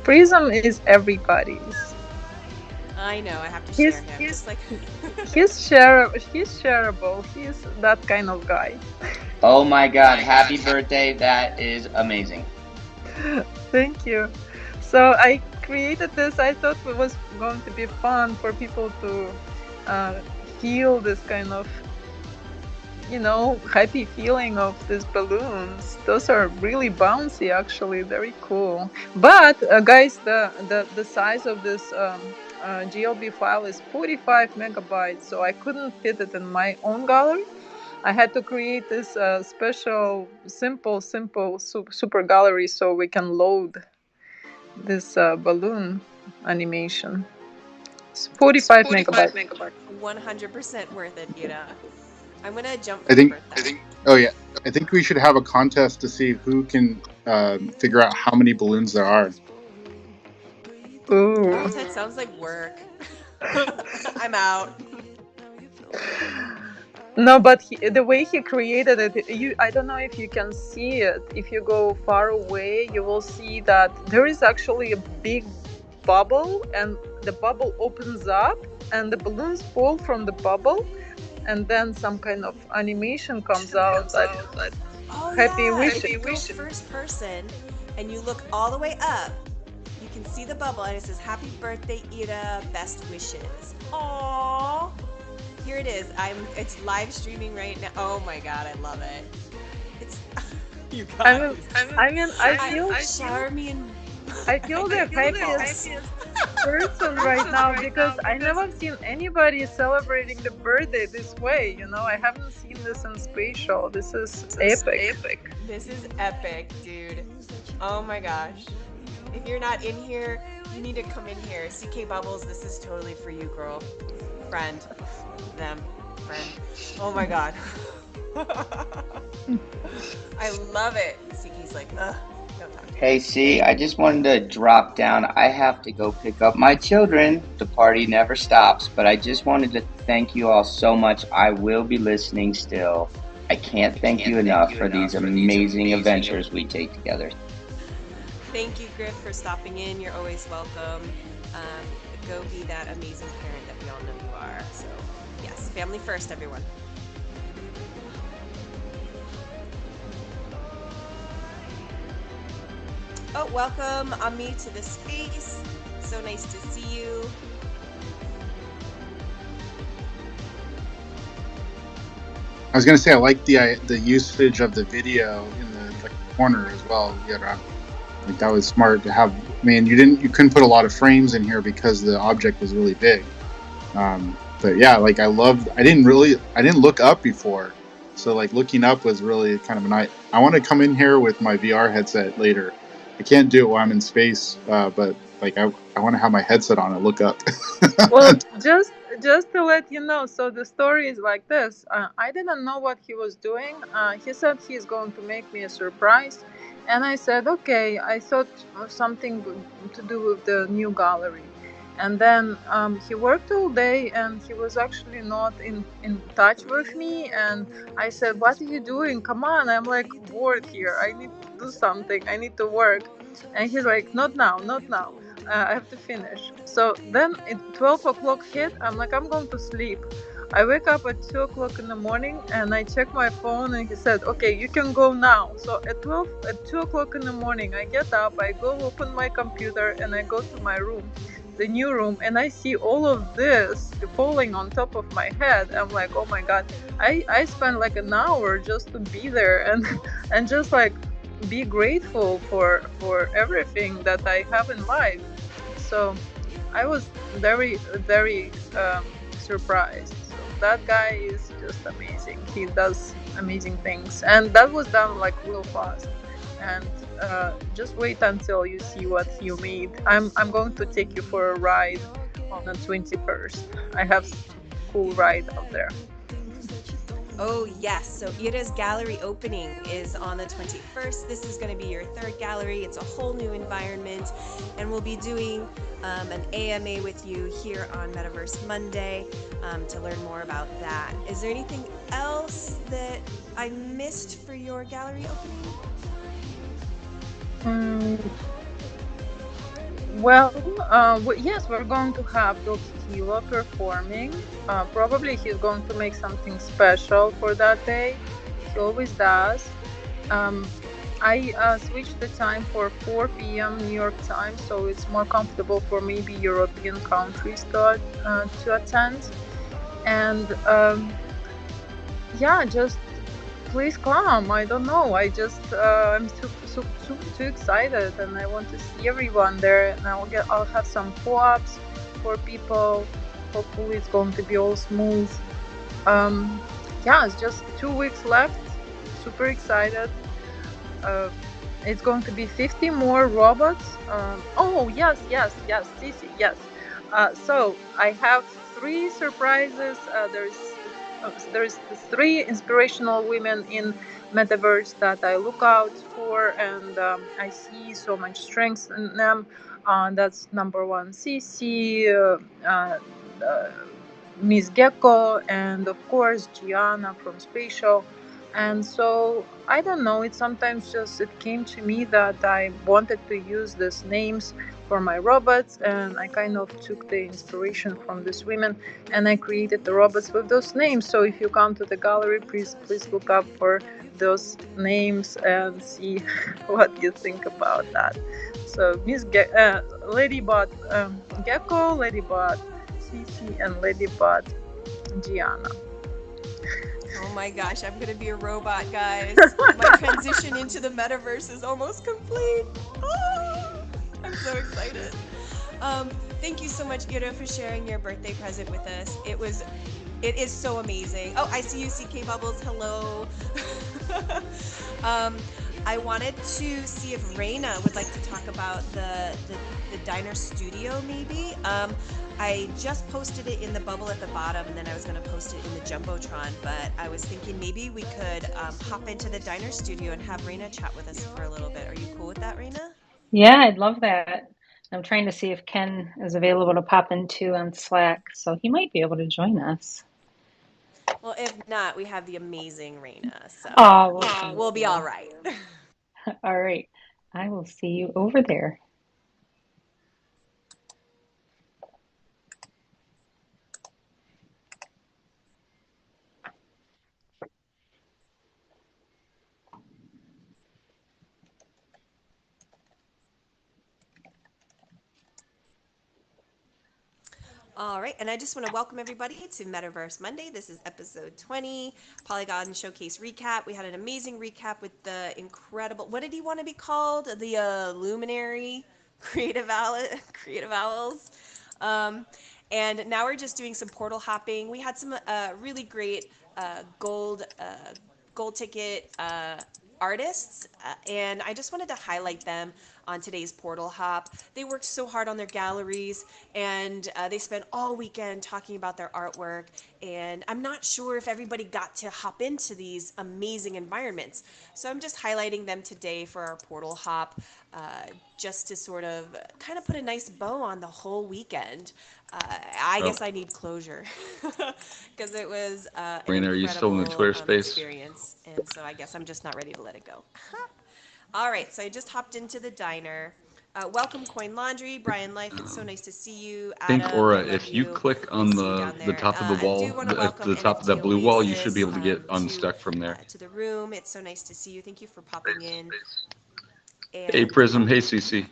Prism is everybody's. I know. I have to He's share him. he's Just like he's shareable. He's that kind of guy. Oh my God! Happy birthday! That is amazing. Thank you. So I created this. I thought it was going to be fun for people to uh, feel this kind of, happy feeling of these balloons. Those are really bouncy, actually, very cool. But guys, the size of this GLB file is 45 megabytes, so I couldn't fit it in my own gallery. I had to create this special, simple, super gallery so we can load this balloon animation. It's 45 megabytes. 100% worth it, Ira. I'm gonna jump I for your think. birthday. Oh yeah, I think we should have a contest to see who can figure out how many balloons there are. Ooh. That sounds like work. I'm out. No, but the way he created it, I don't know if you can see it. If you go far away, you will see that there is actually a big bubble, and the bubble opens up, and the balloons fall from the bubble, and then some kind of animation comes out. Like Oh happy yeah, wishes. if you go first person and you look all the way up, you can see the bubble and it says "Happy birthday, Ira. Best wishes." Aww. Here it is. It's live streaming right now. Oh my god, I love it. It's you guys. I feel Charmian. I feel the happiest person right now because I never seen anybody celebrating the birthday this way. I haven't seen this in Spatial. This is epic. This is epic, dude. Oh my gosh. If you're not in here, you need to come in here. CK Bubbles, this is totally for you, girl. Friend. Them. Friend. Oh my god. I love it. CK's like, ugh. Don't talk to me. Hey, see, I just wanted to drop down. I have to go pick up my children. The party never stops, but I just wanted to thank you all so much. I will be listening still. I can't thank you enough for these amazing adventures we take together. Thank you, Griff, for stopping in. You're always welcome. Go be that amazing parent that we all know you are. So, yes, family first, everyone. Oh, welcome, Ami, to the space. So nice to see you. I was gonna say I like the usage of the video in the corner as well. Yeah, like that was smart to have. I mean, you couldn't put a lot of frames in here because the object was really big. But yeah, like I didn't look up before, so like looking up was really kind of a nice. I want to come in here with my VR headset later. I can't do it while I'm in space, but like I want to have my headset on and look up. Well, just to let you know, so the story is like this. I didn't know what he was doing. He said he's going to make me a surprise, and I said okay. I thought something to do with the new gallery. And then he worked all day, and he was actually not in touch with me. And I said, what are you doing? Come on, I'm like bored here. I need to do something. I need to work. And he's like, not now, not now. I have to finish. So then at 12 o'clock hit, I'm like, I'm going to sleep. I wake up at 2 o'clock in the morning, and I check my phone, and he said, okay, you can go now. So at 2 o'clock in the morning, I get up, I go open my computer, and I go to my room, the new room, and I see all of this falling on top of my head. I'm like, oh my god. I spent like an hour just to be there and just like be grateful for everything that I have in life. So I was very surprised. So that guy is just amazing. He does amazing things, and that was done like real fast. And just wait until you see what you made. I'm going to take you for a ride on the 21st. I have some cool ride out there. Oh, yes. So Aries Gallery opening is on the 21st. This is going to be your third gallery. It's a whole new environment. And we'll be doing an AMA with you here on Metaverse Monday to learn more about that. Is there anything else that I missed for your gallery opening? Well, yes, we're going to have Dot Kilo performing. Probably he's going to make something special for that day. He always does. I switched the time for 4 p.m. New York time, so it's more comfortable for maybe European countries to attend. And yeah, just please come. I don't know. I'm too excited, and I want to see everyone there. And I'll have some co-ops for people. Hopefully, it's going to be all smooth. Yeah, it's just 2 weeks left. Super excited. It's going to be 50 more robots. Oh yes, Cici, yes. So I have 3 surprises. There's 3 inspirational women in Metaverse that I look out for, and I see so much strength in them. That's number 1, Cici, Miss Gecko, and of course Gianna from Spatial. And so I don't know, it came to me that I wanted to use these names for my robots, and I kind of took the inspiration from these women and I created the robots with those names. So if you come to the gallery, please look up for those names and see what you think about that. So Ladybot Gecko, Ladybot Cici, and Ladybot Gianna. Oh my gosh, I'm gonna be a robot, guys. My transition into the metaverse is almost complete. Ah, I'm so excited. Thank you so much, Ira, for sharing your birthday present with us. It is so amazing. Oh, I see you, CK Bubbles. Hello. I wanted to see if Raina would like to talk about the diner studio, maybe. I just posted it in the bubble at the bottom, and then I was going to post it in the Jumbotron, but I was thinking maybe we could hop into the diner studio and have Raina chat with us for a little bit. Are you cool with that, Raina? Yeah, I'd love that. I'm trying to see if Ken is available to pop into on Slack, so he might be able to join us. Well, if not, we have the amazing Raina, so Oh, well, thank we'll be all you. right. All right. I will see you over there. All right, and I just want to welcome everybody to Metaverse Monday. This is episode 20, Polygon Showcase recap. We had an amazing recap with the incredible, what did he want to be called? The Luminary Creative Owls. Um, and now we're just doing some portal hopping. We had some really great gold ticket artists, and I just wanted to highlight them on today's portal hop. They worked so hard on their galleries, and they spent all weekend talking about their artwork. And I'm not sure if everybody got to hop into these amazing environments, so I'm just highlighting them today for our portal hop, just to sort of kind of put a nice bow on the whole weekend. I guess I need closure because it was an Raina, are you still in the incredible Twitter space? experience, and so I guess I'm just not ready to let it go. All right, so I just hopped into the diner. Welcome, Coin Laundry, Brian Life. It's so nice to see you. Think, Adam, Aura, I love if you you. click I on see you down the there. top of the I wall, do want to welcome the top of NFT that blue wall, you should Oasis be able to get unstuck from there. to the room. It's so nice to see you. Thank you for popping in. Hey And Prism, hey CC.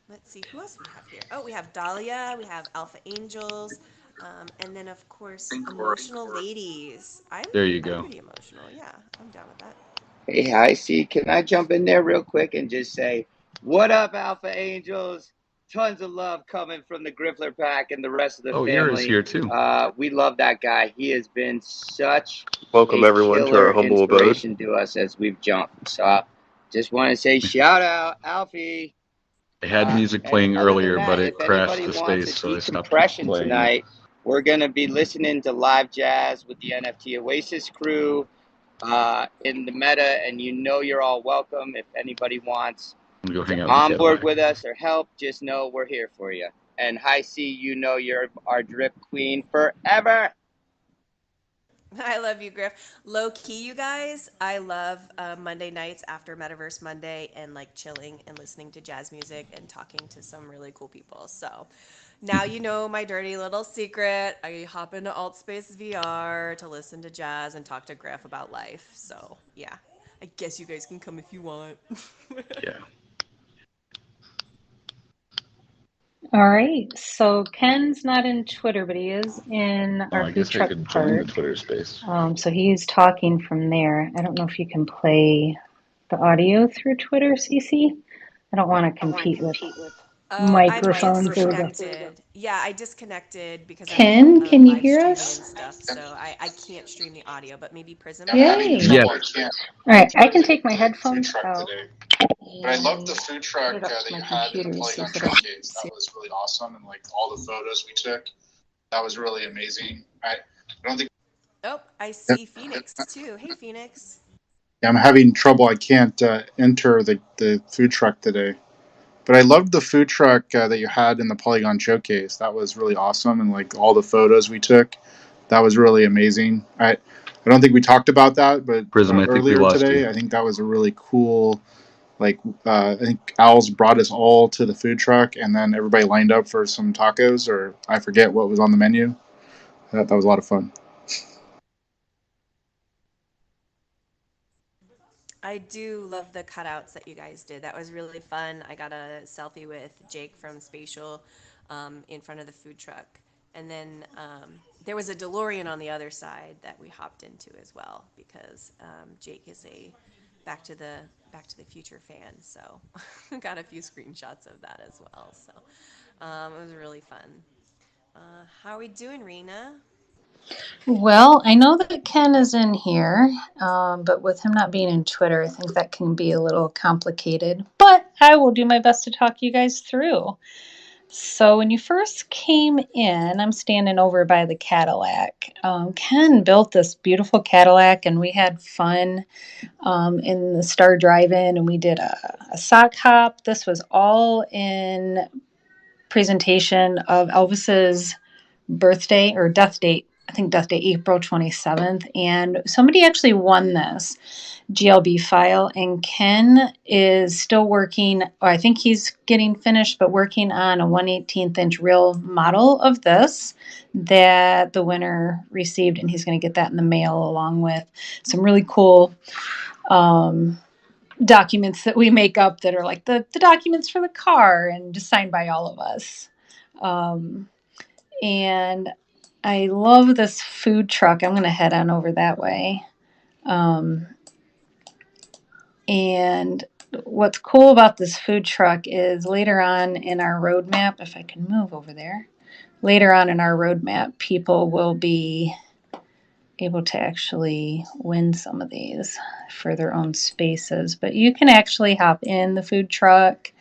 let's see who else we have here. Oh, we have Dahlia. We have Alpha Angels. And then of course emotional ladies. There you I'm go. pretty emotional. Yeah, I'm down with that. Hey, hi, see, can I jump in there real quick and just say, what up, Alpha Angels? Tons of love coming from the Griffler Pack and the rest of the Oh, Ira's family. here too. We love that guy. He has been such Welcome a everyone to our killer humble abode. inspiration to us as we've jumped. So just want to say shout out, Alfie. I had music And playing other than earlier, that, but if it crashed anybody the wants a space, so I stopped decompression playing it. tonight, We're going to be listening to live jazz with the NFT Oasis crew in the Meta, and you know you're all welcome. If anybody wants I'm gonna go hang to out with the onboard Cadillac. with us or help, just know we're here for you. And Hi C, you know you're our drip queen forever. I love you, Griff. Low key, you guys. I love Monday nights after Metaverse Monday and like chilling and listening to jazz music and talking to some really cool people. So now you know my dirty little secret. I hop into Altspace VR to listen to jazz and talk to Griff about life. So yeah, I guess you guys can come if you want. Yeah. All right. So Ken's not in Twitter, but he is in Oh, our I food guess I truck could join the part. Twitter space. So he's talking from there. I don't know if you can play the audio through Twitter, CC. I don't want to compete with Oh, I microphones or the. disconnected. Yeah, I disconnected because I'm Ken, can you live hear streaming us? and stuff. So I can't stream the audio, but maybe Prism I'm can. having Yay. Yeah. trouble. I can't All right, I can enter take my the food headphones truck out today. But I love the and food put truck it up that to my you had in the computer to see Polygon if it'll. showcase. That was really awesome, and like all the photos we took, that was really amazing. I don't think. Oh, I Yeah, see Phoenix too. Hey, Phoenix. I'm having trouble. I can't enter the food truck today. But I loved the food truck that you had in the Polygon showcase. That was really awesome, and like all the photos we took, that was really amazing. I don't think we talked about that, but Prism, I think we earlier lost you. today, I think that was a really cool. Like I think Al's brought us all to the food truck, and then everybody lined up for some tacos, or I forget what was on the menu. That was a lot of fun. I do love the cutouts that you guys did. That was really fun. I got a selfie with Jake from Spatial in front of the food truck. And then there was a DeLorean on the other side that we hopped into as well because Jake is a Back to the Future fan. So got a few screenshots of that as well. So it was really fun. How are we doing, Rena? Well, I know that Ken is in here, but with him not being in Twitter, I think that can be a little complicated. But I will do my best to talk you guys through. So when you first came in, I'm standing over by the Cadillac. Ken built this beautiful Cadillac, and we had fun in the Star Drive-In, and we did a sock hop. This was all in presentation of Elvis's birthday or death date. I think death date April 27th, and somebody actually won this GLB file, and Ken is still working, or I think he's getting finished, but working on a 1/18 inch real model of this that the winner received, and he's going to get that in the mail along with some really cool documents that we make up that are like the documents for the car and just signed by all of us. And I love this food truck. I'm going to head on over that way. And what's cool about this food truck is later on in our roadmap, if I can move over there, later on in our roadmap, people will be able to actually win some of these for their own spaces. But you can actually hop in the food truck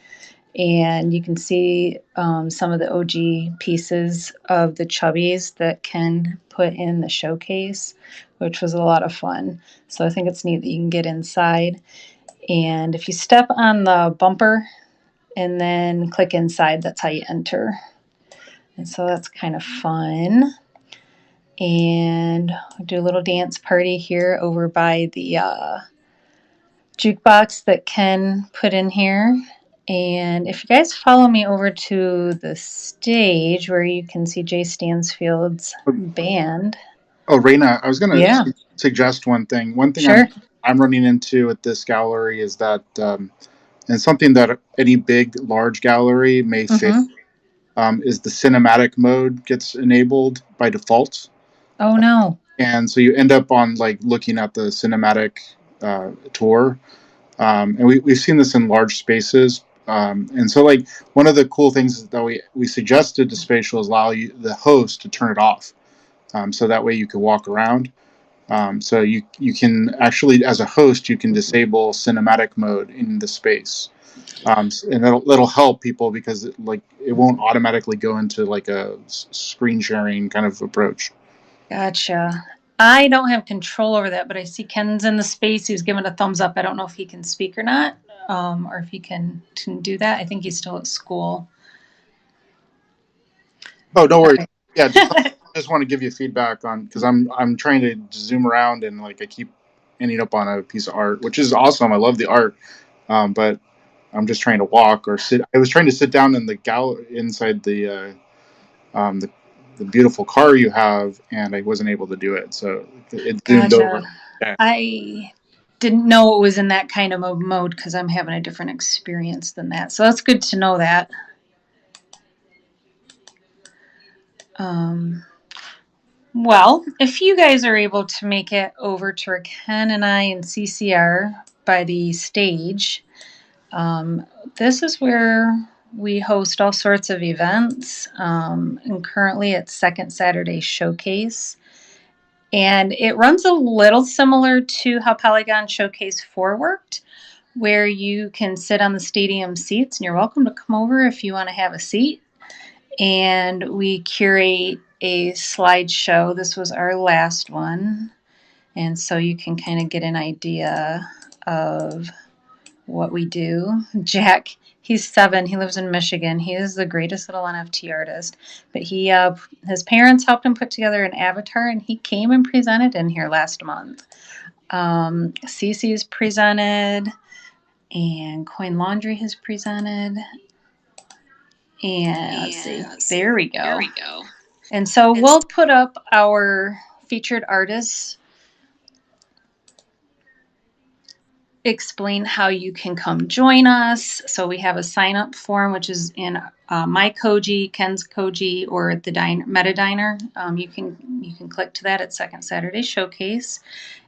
and you can see some of the OG pieces of the chubbies that Ken put in the showcase, which was a lot of fun. So I think it's neat that you can get inside. And if you step on the bumper and then click inside, that's how you enter. And so that's kind of fun. And I'll do a little dance party here over by the jukebox that Ken put in here. And if you guys follow me over to the stage where you can see Jay Stansfield's band. Oh, Reina, I was going to Yeah, suggest one thing. One thing sure. I'm running into at this gallery is that, and something that any big, large gallery may fail, is the cinematic mode gets enabled by default. Oh, no. And so you end up on like looking at the cinematic tour. And we've seen this in large spaces. And so like one of the cool things that we suggested to Spatial is allow you, the host, to turn it off. So that way you can walk around. So you can actually, as a host, you can disable cinematic mode in the space. And it'll help people because it won't automatically go into like a screen sharing kind of approach. Gotcha. I don't have control over that, but I see Ken's in the space. He's giving a thumbs up. I don't know if he can speak or not, or if he can do that. I think he's still at school. Oh, don't worry. Right. Yeah, just want to give you feedback on, because I'm trying to zoom around and like I keep ending up on a piece of art, which is awesome. I love the art, but I'm just trying to walk or sit. I was trying to sit down in the inside the beautiful car you have, and I wasn't able to do it, so it zoomed over. Gotcha. Yeah. I didn't know it was in that kind of a mode because I'm having a different experience than that. So that's good to know that. Well, if you guys are able to make it over to where Ken and I and CCR by the stage, this is where we host all sorts of events. And currently it's Second Saturday Showcase. And it runs a little similar to how Polygon Showcase 4 worked, where you can sit on the stadium seats, and you're welcome to come over if you want to have a seat. And we curate a slideshow. This was our last one. And so you can kind of get an idea of what we do. Jack, he's 7. He lives in Michigan. He is the greatest little NFT artist. But his parents helped him put together an avatar, and he came and presented in here last month. Cece's presented, and Coin Laundry has presented. And let's see, there we go. And so we'll put up our featured artists, explain how you can come join us. So we have a sign up form, which is in my Koji, Ken's Koji, or at the Meta Diner. You can click to that at Second Saturday Showcase.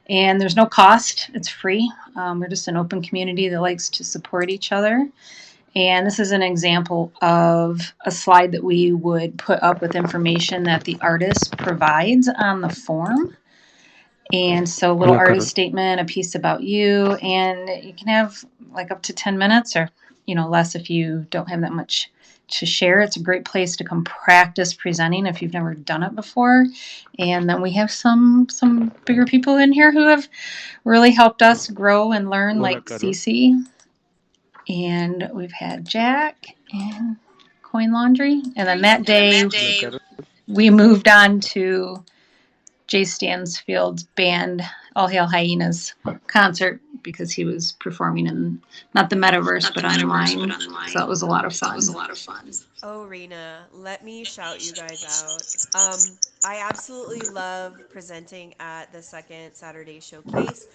And there's no cost. It's free. We're just an open community that likes to support each other. And this is an example of a slide that we would put up with information that the artist provides on the form. And so a little artist statement, a piece about you, and you can have like up to 10 minutes or, less if you don't have that much to share. It's a great place to come practice presenting if you've never done it before. And then we have some bigger people in here who have really helped us grow and learn, like Cece. And we've had Jack and Coin Laundry. And then that day we moved on to Jay Stansfield's band, All Hail Hyenas concert, because he was performing in not the Metaverse, but online. So that was a lot of fun. Oh, Rena, let me shout you guys out. I absolutely love presenting at the Second Saturday Showcase.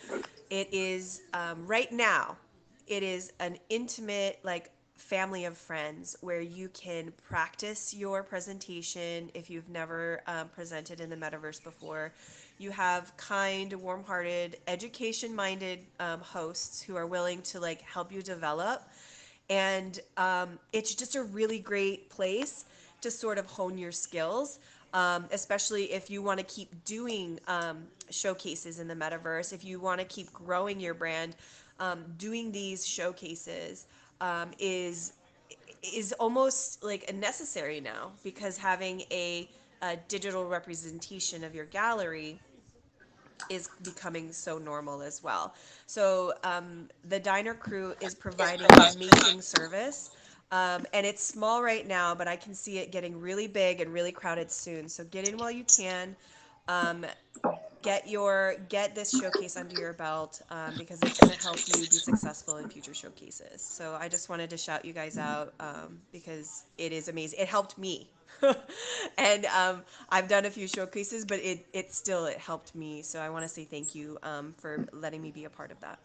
It is right now. It is an intimate, like, family of friends where you can practice your presentation if you've never presented in the metaverse before. You have kind, warm-hearted, education-minded hosts who are willing to like help you develop, and it's just a really great place to sort of hone your skills, especially if you want to keep doing showcases in the metaverse. If you want to keep growing your brand, doing these showcases is almost like a necessary now, because having a digital representation of your gallery is becoming so normal as well. So the diner crew is providing amazing service. And it's small right now, but I can see it getting really big and really crowded soon. So get in while you can. Um, get this showcase under your belt, because it's going to help you be successful in future showcases. So I just wanted to shout you guys out, because it is amazing. It helped me. And I've done a few showcases, but it helped me. So I want to say thank you for letting me be a part of that.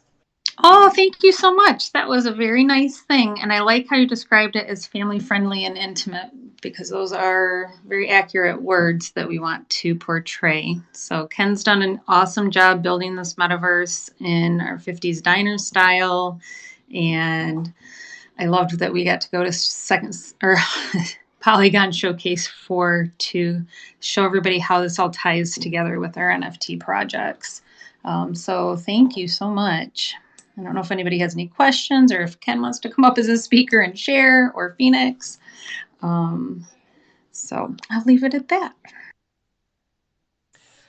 Oh, thank you so much. That was a very nice thing. And I like how you described it as family friendly and intimate, because those are very accurate words that we want to portray. So Ken's done an awesome job building this metaverse in our 50s diner style. And I loved that we got to go to Polygon Showcase 4 to show everybody how this all ties together with our NFT projects. So thank you so much. I don't know if anybody has any questions or if Ken wants to come up as a speaker and share, or Phoenix. So I'll leave it at that.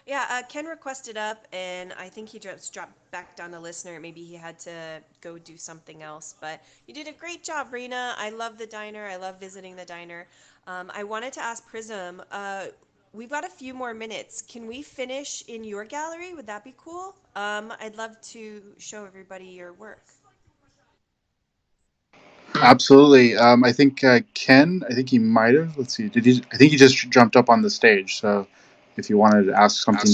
Yeah, Ken requested up, and I think he just dropped back down to listener. Maybe he had to go do something else, but you did a great job, Rena. I love the diner. I love visiting the diner. I wanted to ask Prism. We've got a few more minutes. Can we finish in your gallery? Would that be cool? I'd love to show everybody your work. Absolutely. I think Ken. I think he might have. Let's see. Did he? I think he just jumped up on the stage. So, if you wanted to ask something,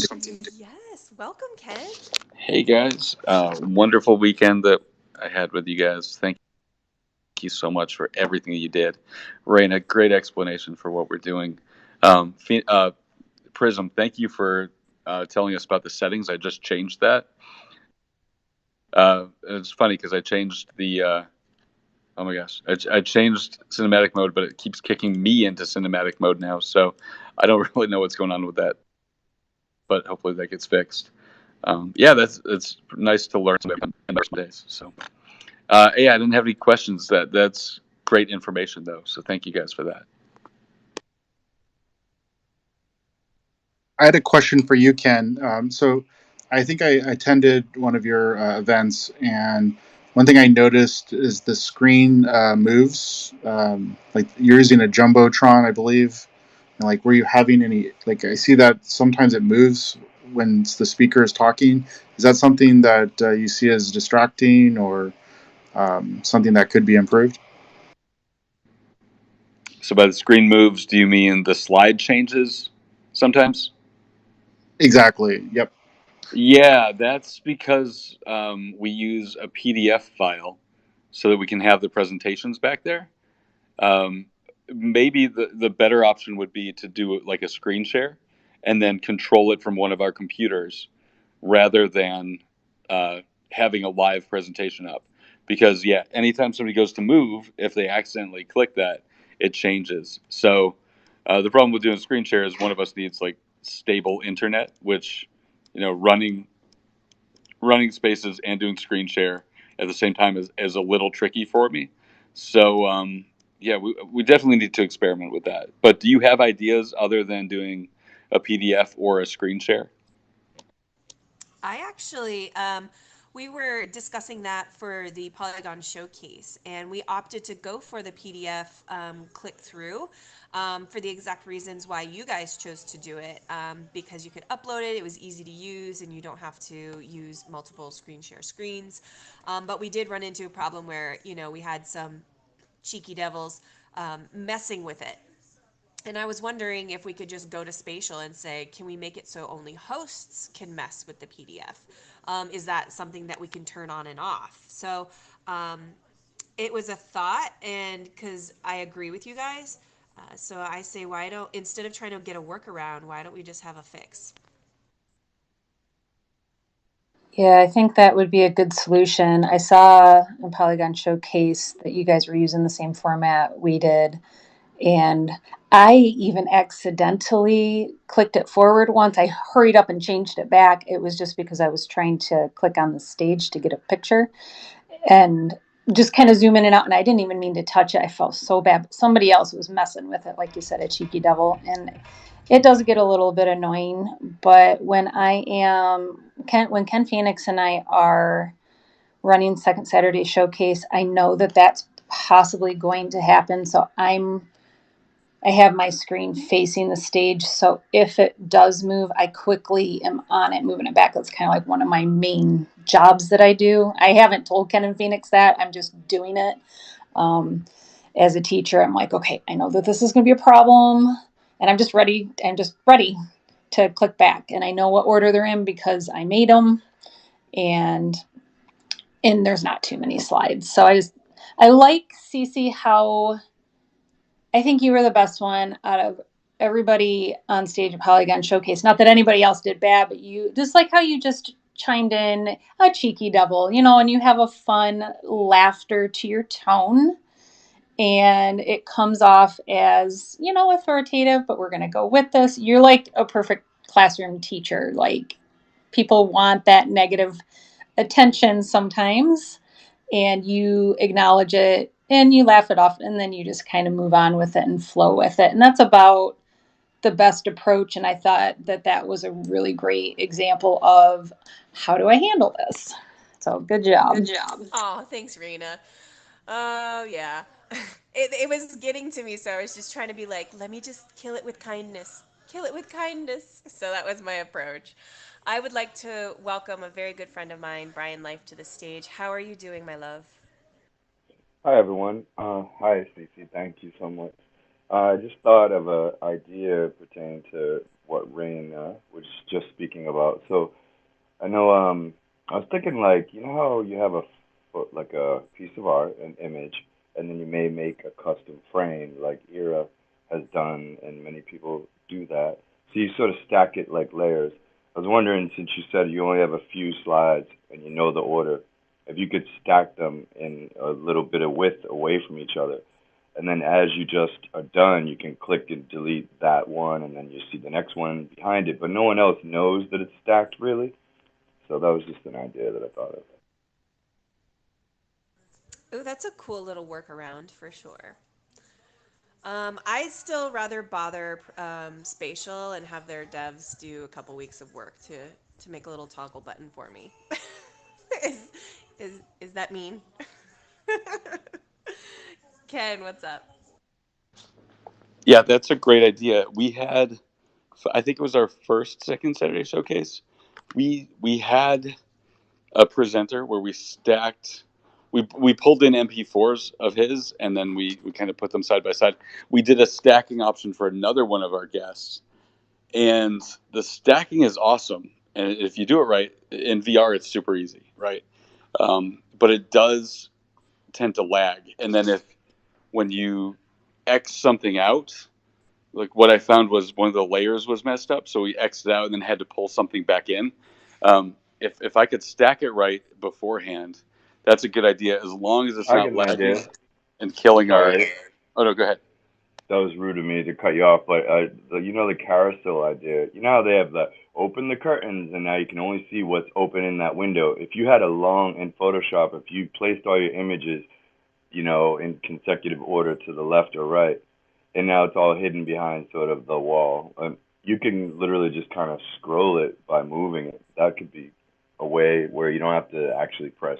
Yes, welcome, Ken. Hey guys, wonderful weekend that I had with you guys. Thank you so much for everything that you did. Raina, great explanation for what we're doing. Prism, thank you for telling us about the settings. I just changed that. It's funny because I changed the. Oh my gosh, I changed cinematic mode, but it keeps kicking me into cinematic mode now. So I don't really know what's going on with that. But hopefully that gets fixed. Yeah, it's nice to learn in those days. So yeah, I didn't have any questions. That's great information though. So thank you guys for that. I had a question for you, Ken. So, I think I attended one of your events, and one thing I noticed is the screen moves. Like you're using a jumbotron, I believe. And like, were you having any? Like, I see that sometimes it moves when the speaker is talking. Is that something that you see as distracting, or something that could be improved? So by the screen moves, do you mean the slide changes sometimes? Exactly. Yep. Yeah, that's because we use a PDF file so that we can have the presentations back there. Um, Maybe the better option would be to do like a screen share and then control it from one of our computers rather than uh, having a live presentation up. Because, yeah, anytime somebody goes to move, if they accidentally click that, it changes. So the problem with doing screen share is one of us needs like stable internet, which, running spaces and doing screen share at the same time is a little tricky for me. So, yeah, we definitely need to experiment with that. But do you have ideas other than doing a PDF or a screen share? I actually, we were discussing that for the Polygon showcase, and we opted to go for the PDF click through for the exact reasons why you guys chose to do it, because you could upload it, it was easy to use, and you don't have to use multiple screen share screens. But we did run into a problem where, we had some cheeky devils messing with it. And I was wondering if we could just go to Spatial and say, can we make it so only hosts can mess with the PDF? Is that something that we can turn on and off? So um, it was a thought, and because I agree with you guys, so I say, why don't, instead of trying to get a workaround, why don't we just have a fix? Yeah, I think that would be a good solution. I saw in Polygon Showcase that you guys were using the same format we did. And I even accidentally clicked it forward once. I hurried up and changed it back. It was just because I was trying to click on the stage to get a picture and just kind of zoom in and out. And I didn't even mean to touch it. I felt so bad. But somebody else was messing with it, like you said, a cheeky devil. And it does get a little bit annoying. But when when Ken Phoenix and I are running Second Saturday Showcase, I know that that's possibly going to happen. So I have my screen facing the stage. So if it does move, I quickly am on it, moving it back. That's kind of like one of my main jobs that I do. I haven't told Ken and Phoenix that. I'm just doing it. As a teacher, I'm like, okay, I know that this is going to be a problem. And I'm just ready. I'm just ready to click back. And I know what order they're in because I made them. And there's not too many slides. So I like, Cece, how I think you were the best one out of everybody on stage at Polygon Showcase. Not that anybody else did bad, but you just like how you just chimed in a cheeky devil, and you have a fun laughter to your tone. And it comes off as, authoritative, but we're going to go with this. You're like a perfect classroom teacher. Like people want that negative attention sometimes, and you acknowledge it and you laugh it off, and then you just kind of move on with it and flow with it. And that's about the best approach. And I thought that that was a really great example of how do I handle this. So good job. Good job. Oh, thanks, Raina. Oh, yeah. It was getting to me, so I was just trying to be like, let me just kill it with kindness. Kill it with kindness. So that was my approach. I would like to welcome a very good friend of mine, Brian Life, to the stage. How are you doing, my love? Hi everyone. Hi Stacey. Thank you so much. I just thought of a idea pertaining to what Rain was just speaking about. So I know I was thinking like you know how you have a like a piece of art, an image, and then you may make a custom frame like Ira has done, and many people do that. So you sort of stack it like layers. I was wondering since you said you only have a few slides and you know the order, if you could stack them in a little bit of width away from each other. And then as you just are done, you can click and delete that one, and then you see the next one behind it. But no one else knows that it's stacked really. So that was just an idea that I thought of. Oh, that's a cool little workaround for sure. I still rather bother Spatial and have their devs do a couple weeks of work to make a little toggle button for me. is, is that mean? Ken, what's up? Yeah, that's a great idea. We had, I think it was our first second Saturday showcase. We had a presenter where we stacked. We pulled in MP4s of his, and then we kind of put them side by side. We did a stacking option for another one of our guests, and the stacking is awesome. And if you do it right in VR, it's super easy, right? But it does tend to lag. And then if when you X something out, like what I found was one of the layers was messed up, so we X'd it out and then had to pull something back in. If I could stack it right beforehand, that's a good idea as long as it's I get not an idea. lagging and killing our. Sorry, Oh no, go ahead. that was rude of me to cut you off, but you know the carousel idea. You know how they have the open the curtains, and now you can only see what's open in that window. If you had a long in Photoshop, if you placed all your images, you know, in consecutive order to the left or right, and now it's all hidden behind sort of the wall. You can literally just kind of scroll it by moving it. That could be a way where you don't have to actually press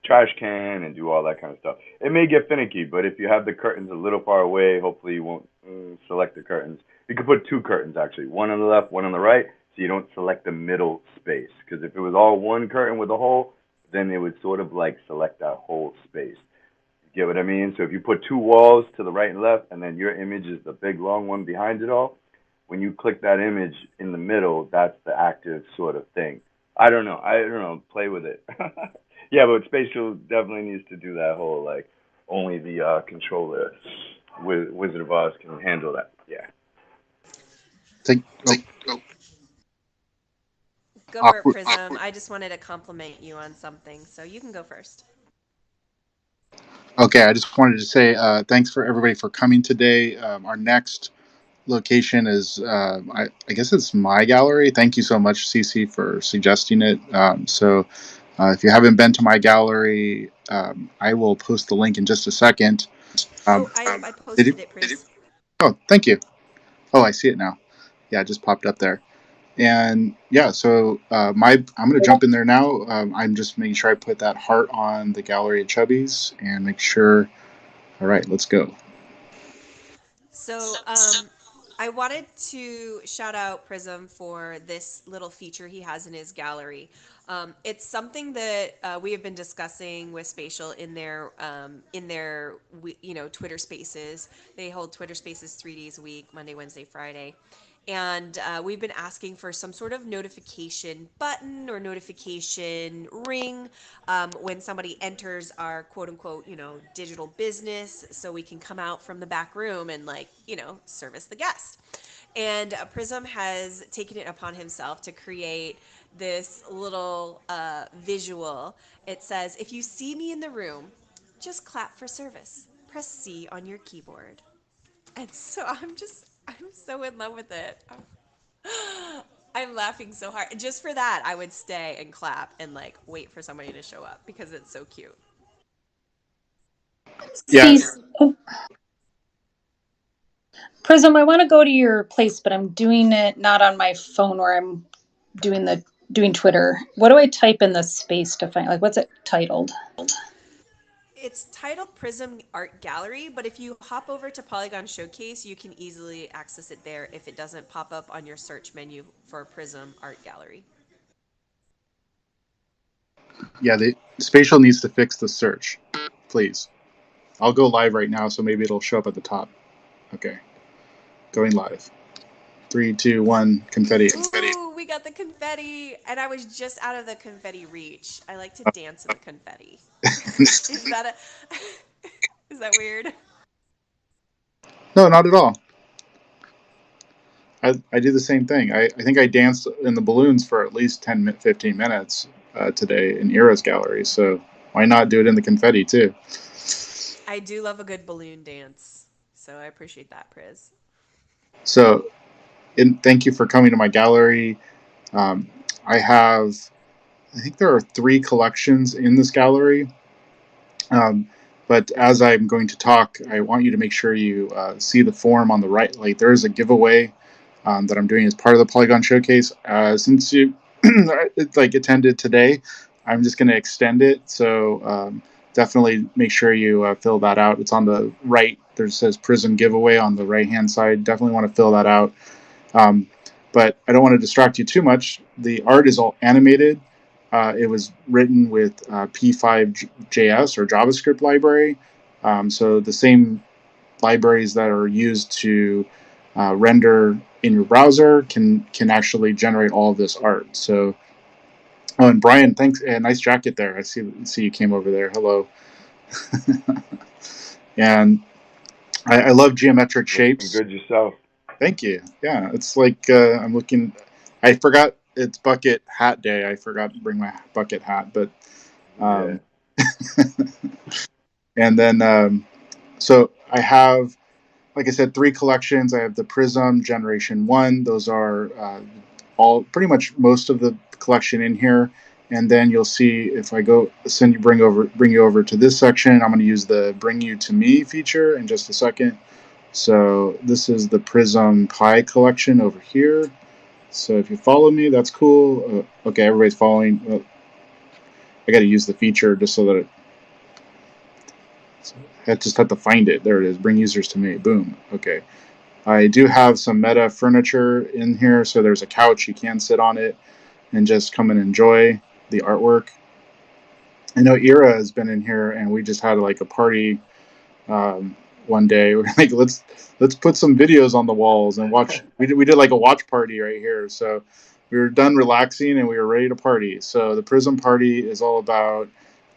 trash can and do all that kind of stuff. It may get finicky, but if you have the curtains a little far away, hopefully you won't select the curtains. You could put two curtains actually, one on the left, one on the right, so you don't select the middle space. Because if it was all one curtain with a hole, then it would sort of like select that whole space. Get what I mean? So if you put two walls to the right and left, and then your image is the big long one behind it all, when you click that image in the middle, that's the active sort of thing. I don't know. I don't know. Play with it. Yeah, but Spatial definitely needs to do that whole like only the controller with Wizard of Oz can handle that. Yeah. Thank. Oh, Go for it, awkward. Prism. I just wanted to compliment you on something, so you can go first. Okay, I just wanted to say thanks for everybody for coming today. Our next location is, I guess it's my gallery. Thank you so much, Cece, for suggesting it. If you haven't been to my gallery, I will post the link in just a second. Oh, Um, I did you? posted it, Pris. Oh, thank you. Oh, I see it now. Yeah, it just popped up there. And yeah, so I'm going to jump in there now. I'm just making sure I put that heart on the gallery at Chubby's and make sure. All right, let's go. So, I wanted to shout out Prism for this little feature he has in his gallery. It's something that we have been discussing with Spatial in their Twitter Spaces. They hold Twitter Spaces 3 days a week, Monday, Wednesday, Friday. And we've been asking for some sort of notification button or notification ring when somebody enters our quote unquote, digital business, so we can come out from the back room and service the guest. And Prism has taken it upon himself to create this little visual. It says, if you see me in the room, just clap for service. Press C on your keyboard. And so I'm so in love with it. I'm laughing so hard. Just for that, I would stay and clap and like wait for somebody to show up because it's so cute. Yeah, See, oh, Prism, I want to go to your place, but I'm doing it not on my phone where I'm doing the doing Twitter. What do I type in the space to find? Like, what's it titled? It's titled Prism Art Gallery, but if you hop over to Polygon Showcase, you can easily access it there if it doesn't pop up on your search menu for Prism Art Gallery. yeah. The Spatial needs to fix the search, please. I'll go live right now, so maybe it'll show up at the top. Okay, going live. Three, two, one, confetti. Ooh, we got the confetti, and I was just out of the confetti reach. I like to dance in the confetti. Is that a is that weird? No, not at all. I do the same thing. I think I danced in the balloons for at least 10, 15 minutes today in Aries Gallery. So why not do it in the confetti too? I do love a good balloon dance, so I appreciate that, Priz. So thank you for coming to my gallery. Um, I have, I think there are three collections in this gallery. Um, but as I'm going to talk, I want you to make sure you see the form on the right. Like there is a giveaway that I'm doing as part of the Polygon Showcase. Since you it's like attended today, I'm just going to extend it. So definitely make sure you fill that out. It's on the right. There says Prism giveaway on the right hand side. Definitely want to fill that out. Um, but I don't want to distract you too much. The art is all animated. It was written with P5JS or JavaScript library. So the same libraries that are used to render in your browser can actually generate all of this art. So, oh, and Brian, thanks. Nice jacket there. I see you came over there. Hello. And I love geometric Looking shapes. good yourself. Thank you. Yeah, it's like I'm looking. I forgot it's bucket hat day. I forgot to bring my bucket hat, but Yeah. um, and then so I have, like I said, three collections. I have the Prism Generation One. Those are all pretty much most of the collection in here. And then you'll see if I go bring you over to this section. I'm going to use the Bring You to Me feature in just a second. So this is the Prism Pi collection over here. So if you follow me, that's cool. Okay, everybody's following. I got to use the feature just so that I just have to find it. There it is. Bring users to me. Boom. Okay. I do have some meta furniture in here. So there's a couch. You can sit on it and just come and enjoy the artwork. I know Ira has been in here and we just had like a party one day. We're like, let's put some videos on the walls and watch. We did like a watch party right here. So we were done relaxing and we were ready to party. So the Prism Party is all about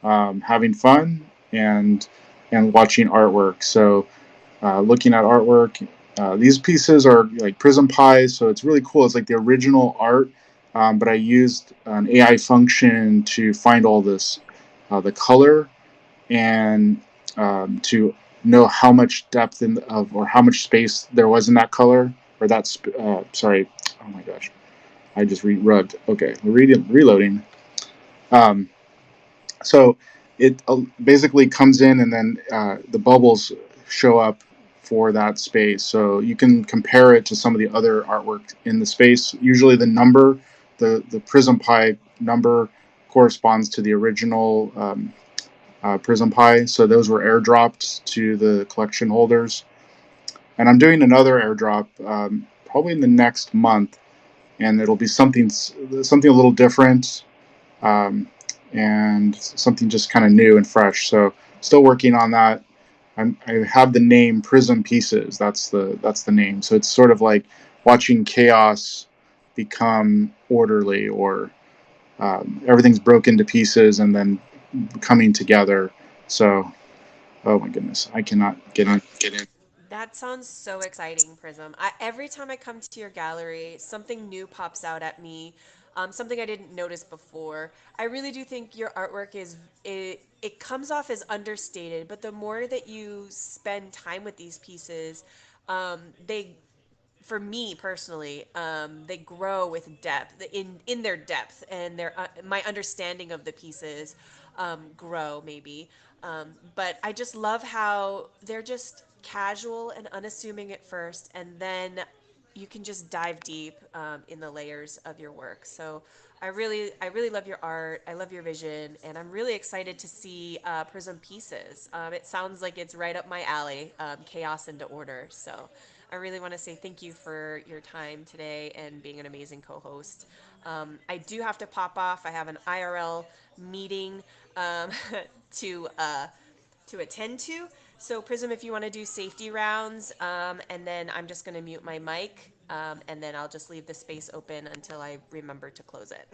having fun and watching artwork. So looking at artwork, these pieces are like Prism Pies, so it's really cool. It's like the original art, but I used an AI function to find all this, the color and to know how much depth or how much space there was in that color or that. Sorry, oh my gosh, I just rubbed. Okay, reloading. Um, so it basically comes in and then the bubbles show up for that space. So you can compare it to some of the other artwork in the space. Usually the number, the Prism Pi number corresponds to the original Prism Pi. So those were airdropped to the collection holders. And I'm doing another airdrop probably in the next month, and it'll be something a little different, um, and something just kind of new and fresh. So still working on that. I have the name Prism Pieces. That's the name. So it's sort of like watching chaos become orderly, or everything's broken to pieces and then coming together. So, oh my goodness, I cannot get in. That sounds so exciting, Prism. Every time I come to your gallery, something new pops out at me, something I didn't notice before. I really do think your artwork it comes off as understated, but the more that you spend time with these pieces, they for me personally, they grow with depth in their depth, and their my understanding of the pieces grow maybe. But I just love how they're just casual and unassuming at first, and then you can just dive deep in the layers of your work. So I really love your art. I love your vision, and I'm really excited to see Prism Pieces. It sounds like it's right up my alley, chaos into order. So I really want to say thank you for your time today and being an amazing co-host. I do have to pop off. I have an IRL meeting um, to attend to. So Prism, if you want to do safety rounds, and then I'm just going to mute my mic, and then I'll just leave the space open until I remember to close it.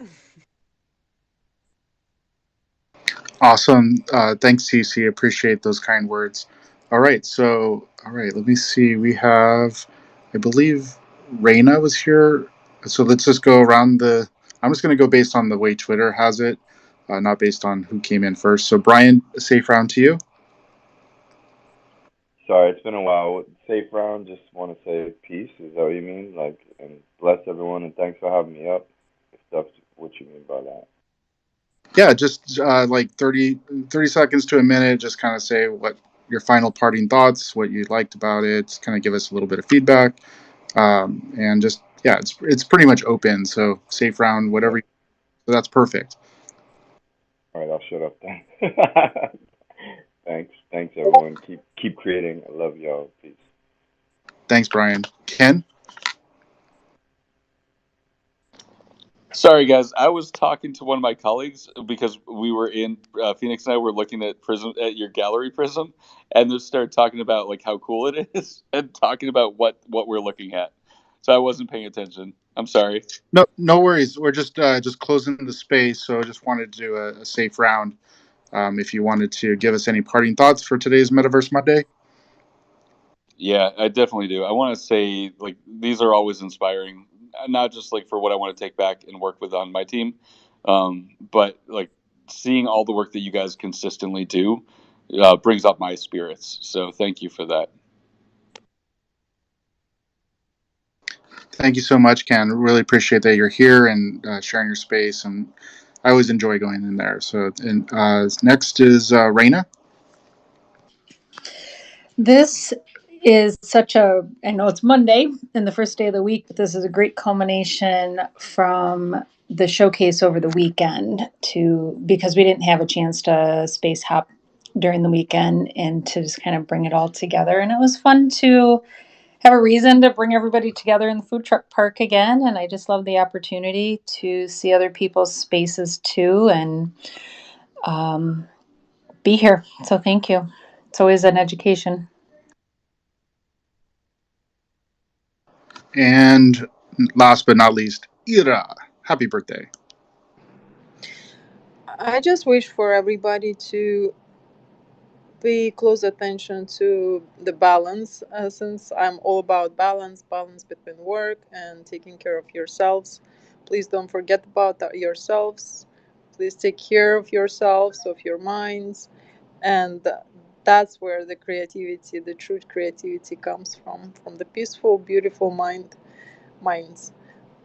Awesome. Thanks, CC. Appreciate those kind words. All right. Let me see. We have, I believe, Reina was here. So let's just go around the. I'm just going to go based on the way Twitter has it, not based on who came in first. So Brian, a safe round to you. Sorry, it's been a while. Safe round. Just want to say peace. Is that what you mean? Like, and bless everyone, and thanks for having me up. If that's what you mean by that. Yeah, just like 30 seconds to a minute. Just kind of say what your final parting thoughts, what you liked about it. Kind of give us a little bit of feedback, and just yeah, it's pretty much open. So safe round, whatever. Okay. So that's perfect. All right, I'll shut up then. Thanks everyone. Keep creating. I love y'all. Peace. Thanks, Brian. Ken. Sorry, guys. I was talking to one of my colleagues because we were in Phoenix and I were looking at Prism at your gallery Prism, and they started talking about like how cool it is and talking about what we're looking at. So I wasn't paying attention. I'm sorry. No worries. We're just closing the space. So I just wanted to do a safe round. If you wanted to give us any parting thoughts for today's Metaverse Monday. Yeah, I definitely do. I want to say like these are always inspiring, not just like for what I want to take back and work with on my team, but like seeing all the work that you guys consistently do brings up my spirits. So thank you for that. Thank you so much, Ken. Really appreciate that you're here and sharing your space. And I always enjoy going in there. So, and next is Reina. This is such a, I know it's Monday and the first day of the week, but this is a great culmination from the showcase over the weekend because we didn't have a chance to space hop during the weekend and to just kind of bring it all together. And it was fun to have a reason to bring everybody together in the food truck park again. And I just love the opportunity to see other people's spaces too and be here. So thank you. It's always an education. And last but not least, Ira. Happy birthday. I just wish for everybody to pay close attention to the balance, since I'm all about balance between work and taking care of yourselves. Please don't forget about yourselves. Please take care of yourselves, of your minds, and that's where the creativity, the true creativity, comes from the peaceful, beautiful minds.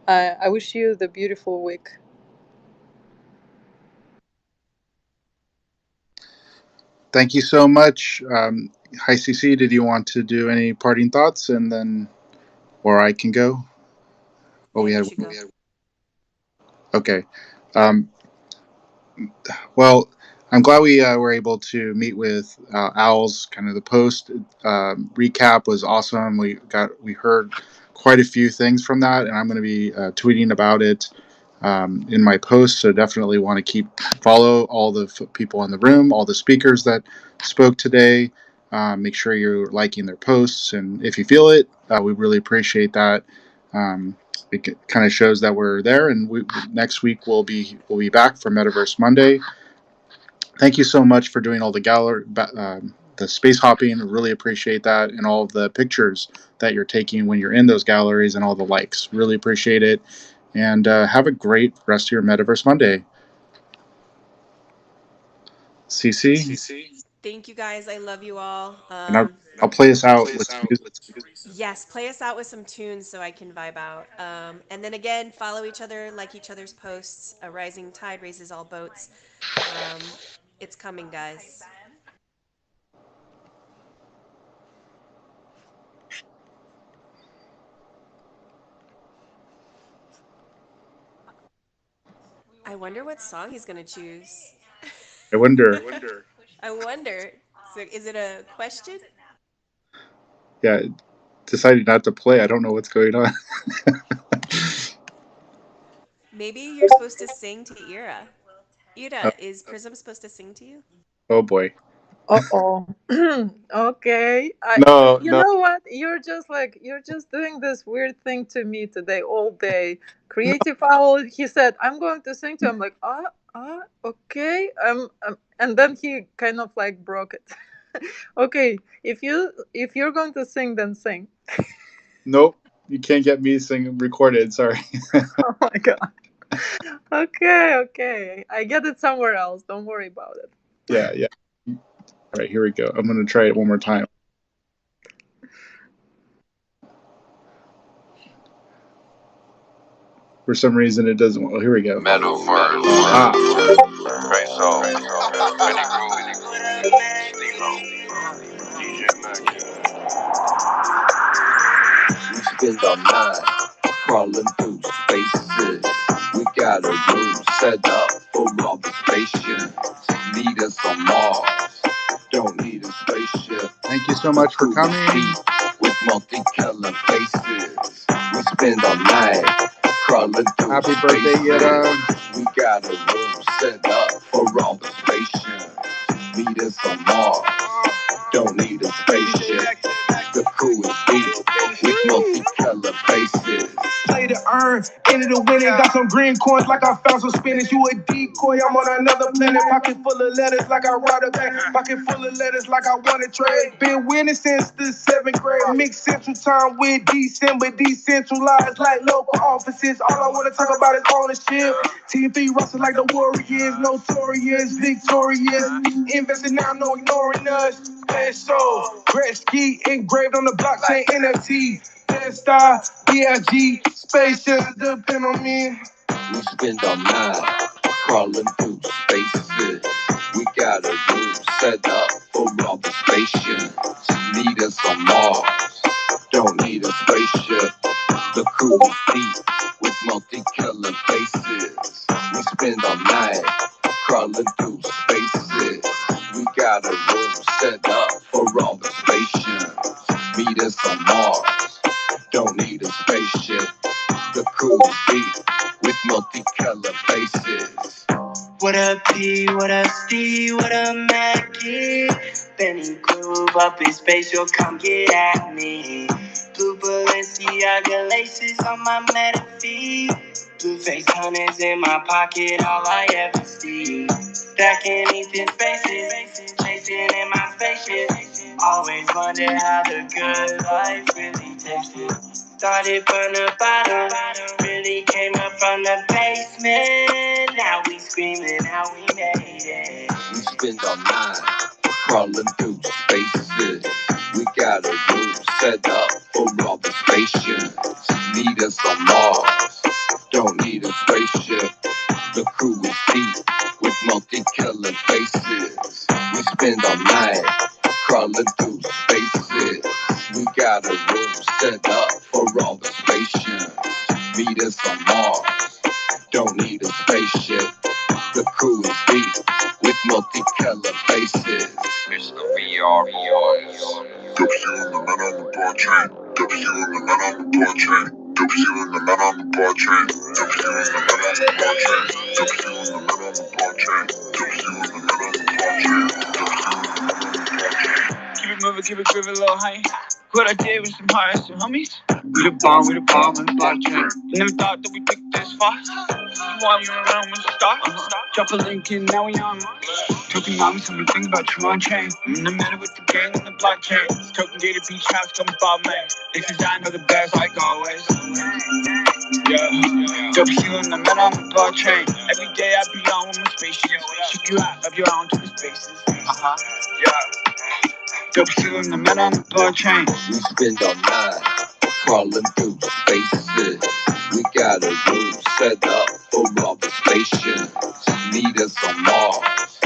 I wish you the beautiful week. Thank you so much. Hi, CC. Did you want to do any parting thoughts, and then, or I can go? Oh, Yeah, we you had. should go. Okay. Um, Well, I'm glad we were able to meet with Owls. Kind of the post recap was awesome. We heard quite a few things from that, and I'm going to be tweeting about it in my post. So definitely want to follow all the people in the room, all the speakers that spoke today. Make sure you're liking their posts, and if you feel it, we really appreciate that. Um, it kind of shows that we're there, and next week we'll be back for Metaverse Monday. Thank you so much for doing all the gallery, the space hopping. Really appreciate that, and all of the pictures that you're taking when you're in those galleries, and all the likes. Really appreciate it, and have a great rest of your Metaverse Monday. CC. Thank you guys. I love you all. And I'll play us out with music. Yes, play us out with some tunes so I can vibe out. And then again, follow each other, like each other's posts. A rising tide raises all boats. It's coming, guys. I wonder what song he's gonna choose. I wonder. I wonder. So, is it a question? Yeah, decided not to play. I don't know what's going on. Maybe you're supposed to sing to Ira. Oh, Ira, is Prism supposed to sing to you? oh boy. Uh-oh. Okay. No, You no, know what? You're just doing this weird thing to me today all day. Creative Owl, he said, I'm going to sing to him. I'm like, okay. And then he kind of like broke it. Okay, if you're going to sing, then sing. nope. You can't get me sing recorded. Sorry. Oh my god. Okay. I get it somewhere else. Don't worry about it. Yeah, yeah. All right, here we go. I'm gonna try it one more time. For some reason, it doesn't. Well, here we go. Metaverse. Ah, Right, so Benny Groove, Steve-O, DJ We spend our night crawling through spaces. We got a room set up for observation. Need us on Mars. Don't need a spaceship. thank you so much for coming. With multicolored faces. We spend our night crawling through Happy birthday, spaces. Ira. We got a room set up for observation. Meet us on Mars. Don't need a spaceship. The coolest beat with multicolored faces. Play to earn, into the winning. Got some green coins like I found some spinach. You a decoy, I'm on another planet. Pocket full of letters like I write a bank. Pocket full of letters like I want to trade. Been winning since the 7th grade. Mixed central time with December. Decentralized like local offices. All I want to talk about is ownership. TV rustle like the Warriors. Notorious, victorious. Investing now, no ignoring us. Spatial, Gretzky engraved on the blockchain NFT. Star, BLG, Spatials, depend on me. We spend our night crawling through spaces. We got a room set up for observation. Need us on Mars. Don't need a spaceship. The coolest beat with multicolored faces. We spend our night crawling through spaces. We got a room set up for observation. Meet us on Mars. Don't need a spaceship. The coolest beat with multicolored faces. What up, P? What up, Steve? What up, Mackie? Benny Groove up in Spatial, come get at me. Blue Balenciaga laces on my meta feet. Blue face hunters in my pocket, all I ever see. Stacking Ethan spaces, chasing in my spaceship. Always wonder how the good life really tasted. Started from the bottom, really came up from the basement. Now we screaming, how we made it. We spend our night crawling through spaces. We got a room set up for observation. Need us on Mars. Don't need a spaceship. The crew is deep with multicolored faces. We spend our night crawling through spaces. We got a room set up for observation. Meet us on Mars. Don't need a spaceship. The crew is deep with multicolored faces. It's the VR boys. W in the man on the broad train. W in the man on the broad train. W in the man on the broad train. W in the man on the broad train. W in the man on the broad train. W in the man on the broad train. W in the man on the broad train. Keep it moving, keep it grooving, a little high. What I did with some high some homies. We the bomb on the blockchain. Never thought that we picked this far. You want me around when you start? Drop a link in, now we on. Talking on me, some things about you on chain. I'm in the middle with the gang on the blockchain. Token gated beach house, come follow me. This is I know the best, like always. Yeah. Dope healing the men on the blockchain. Every day I be on with my spaceship. Ship you out of your own to the spaces. W and the men on the blockchain. We spend our night crawling through spaces. We got a room set up for all the spaceships. Meet us on Mars.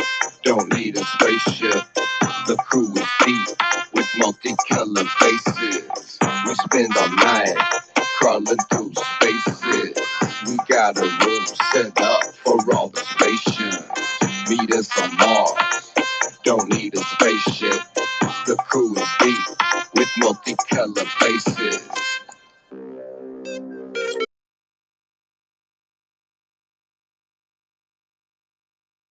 Don't need a spaceship. The crew is deep with multicolored faces. We spend our night crawling through spaces. We got a room set up for all the spaceships. Meet us on Mars. Don't need a spaceship.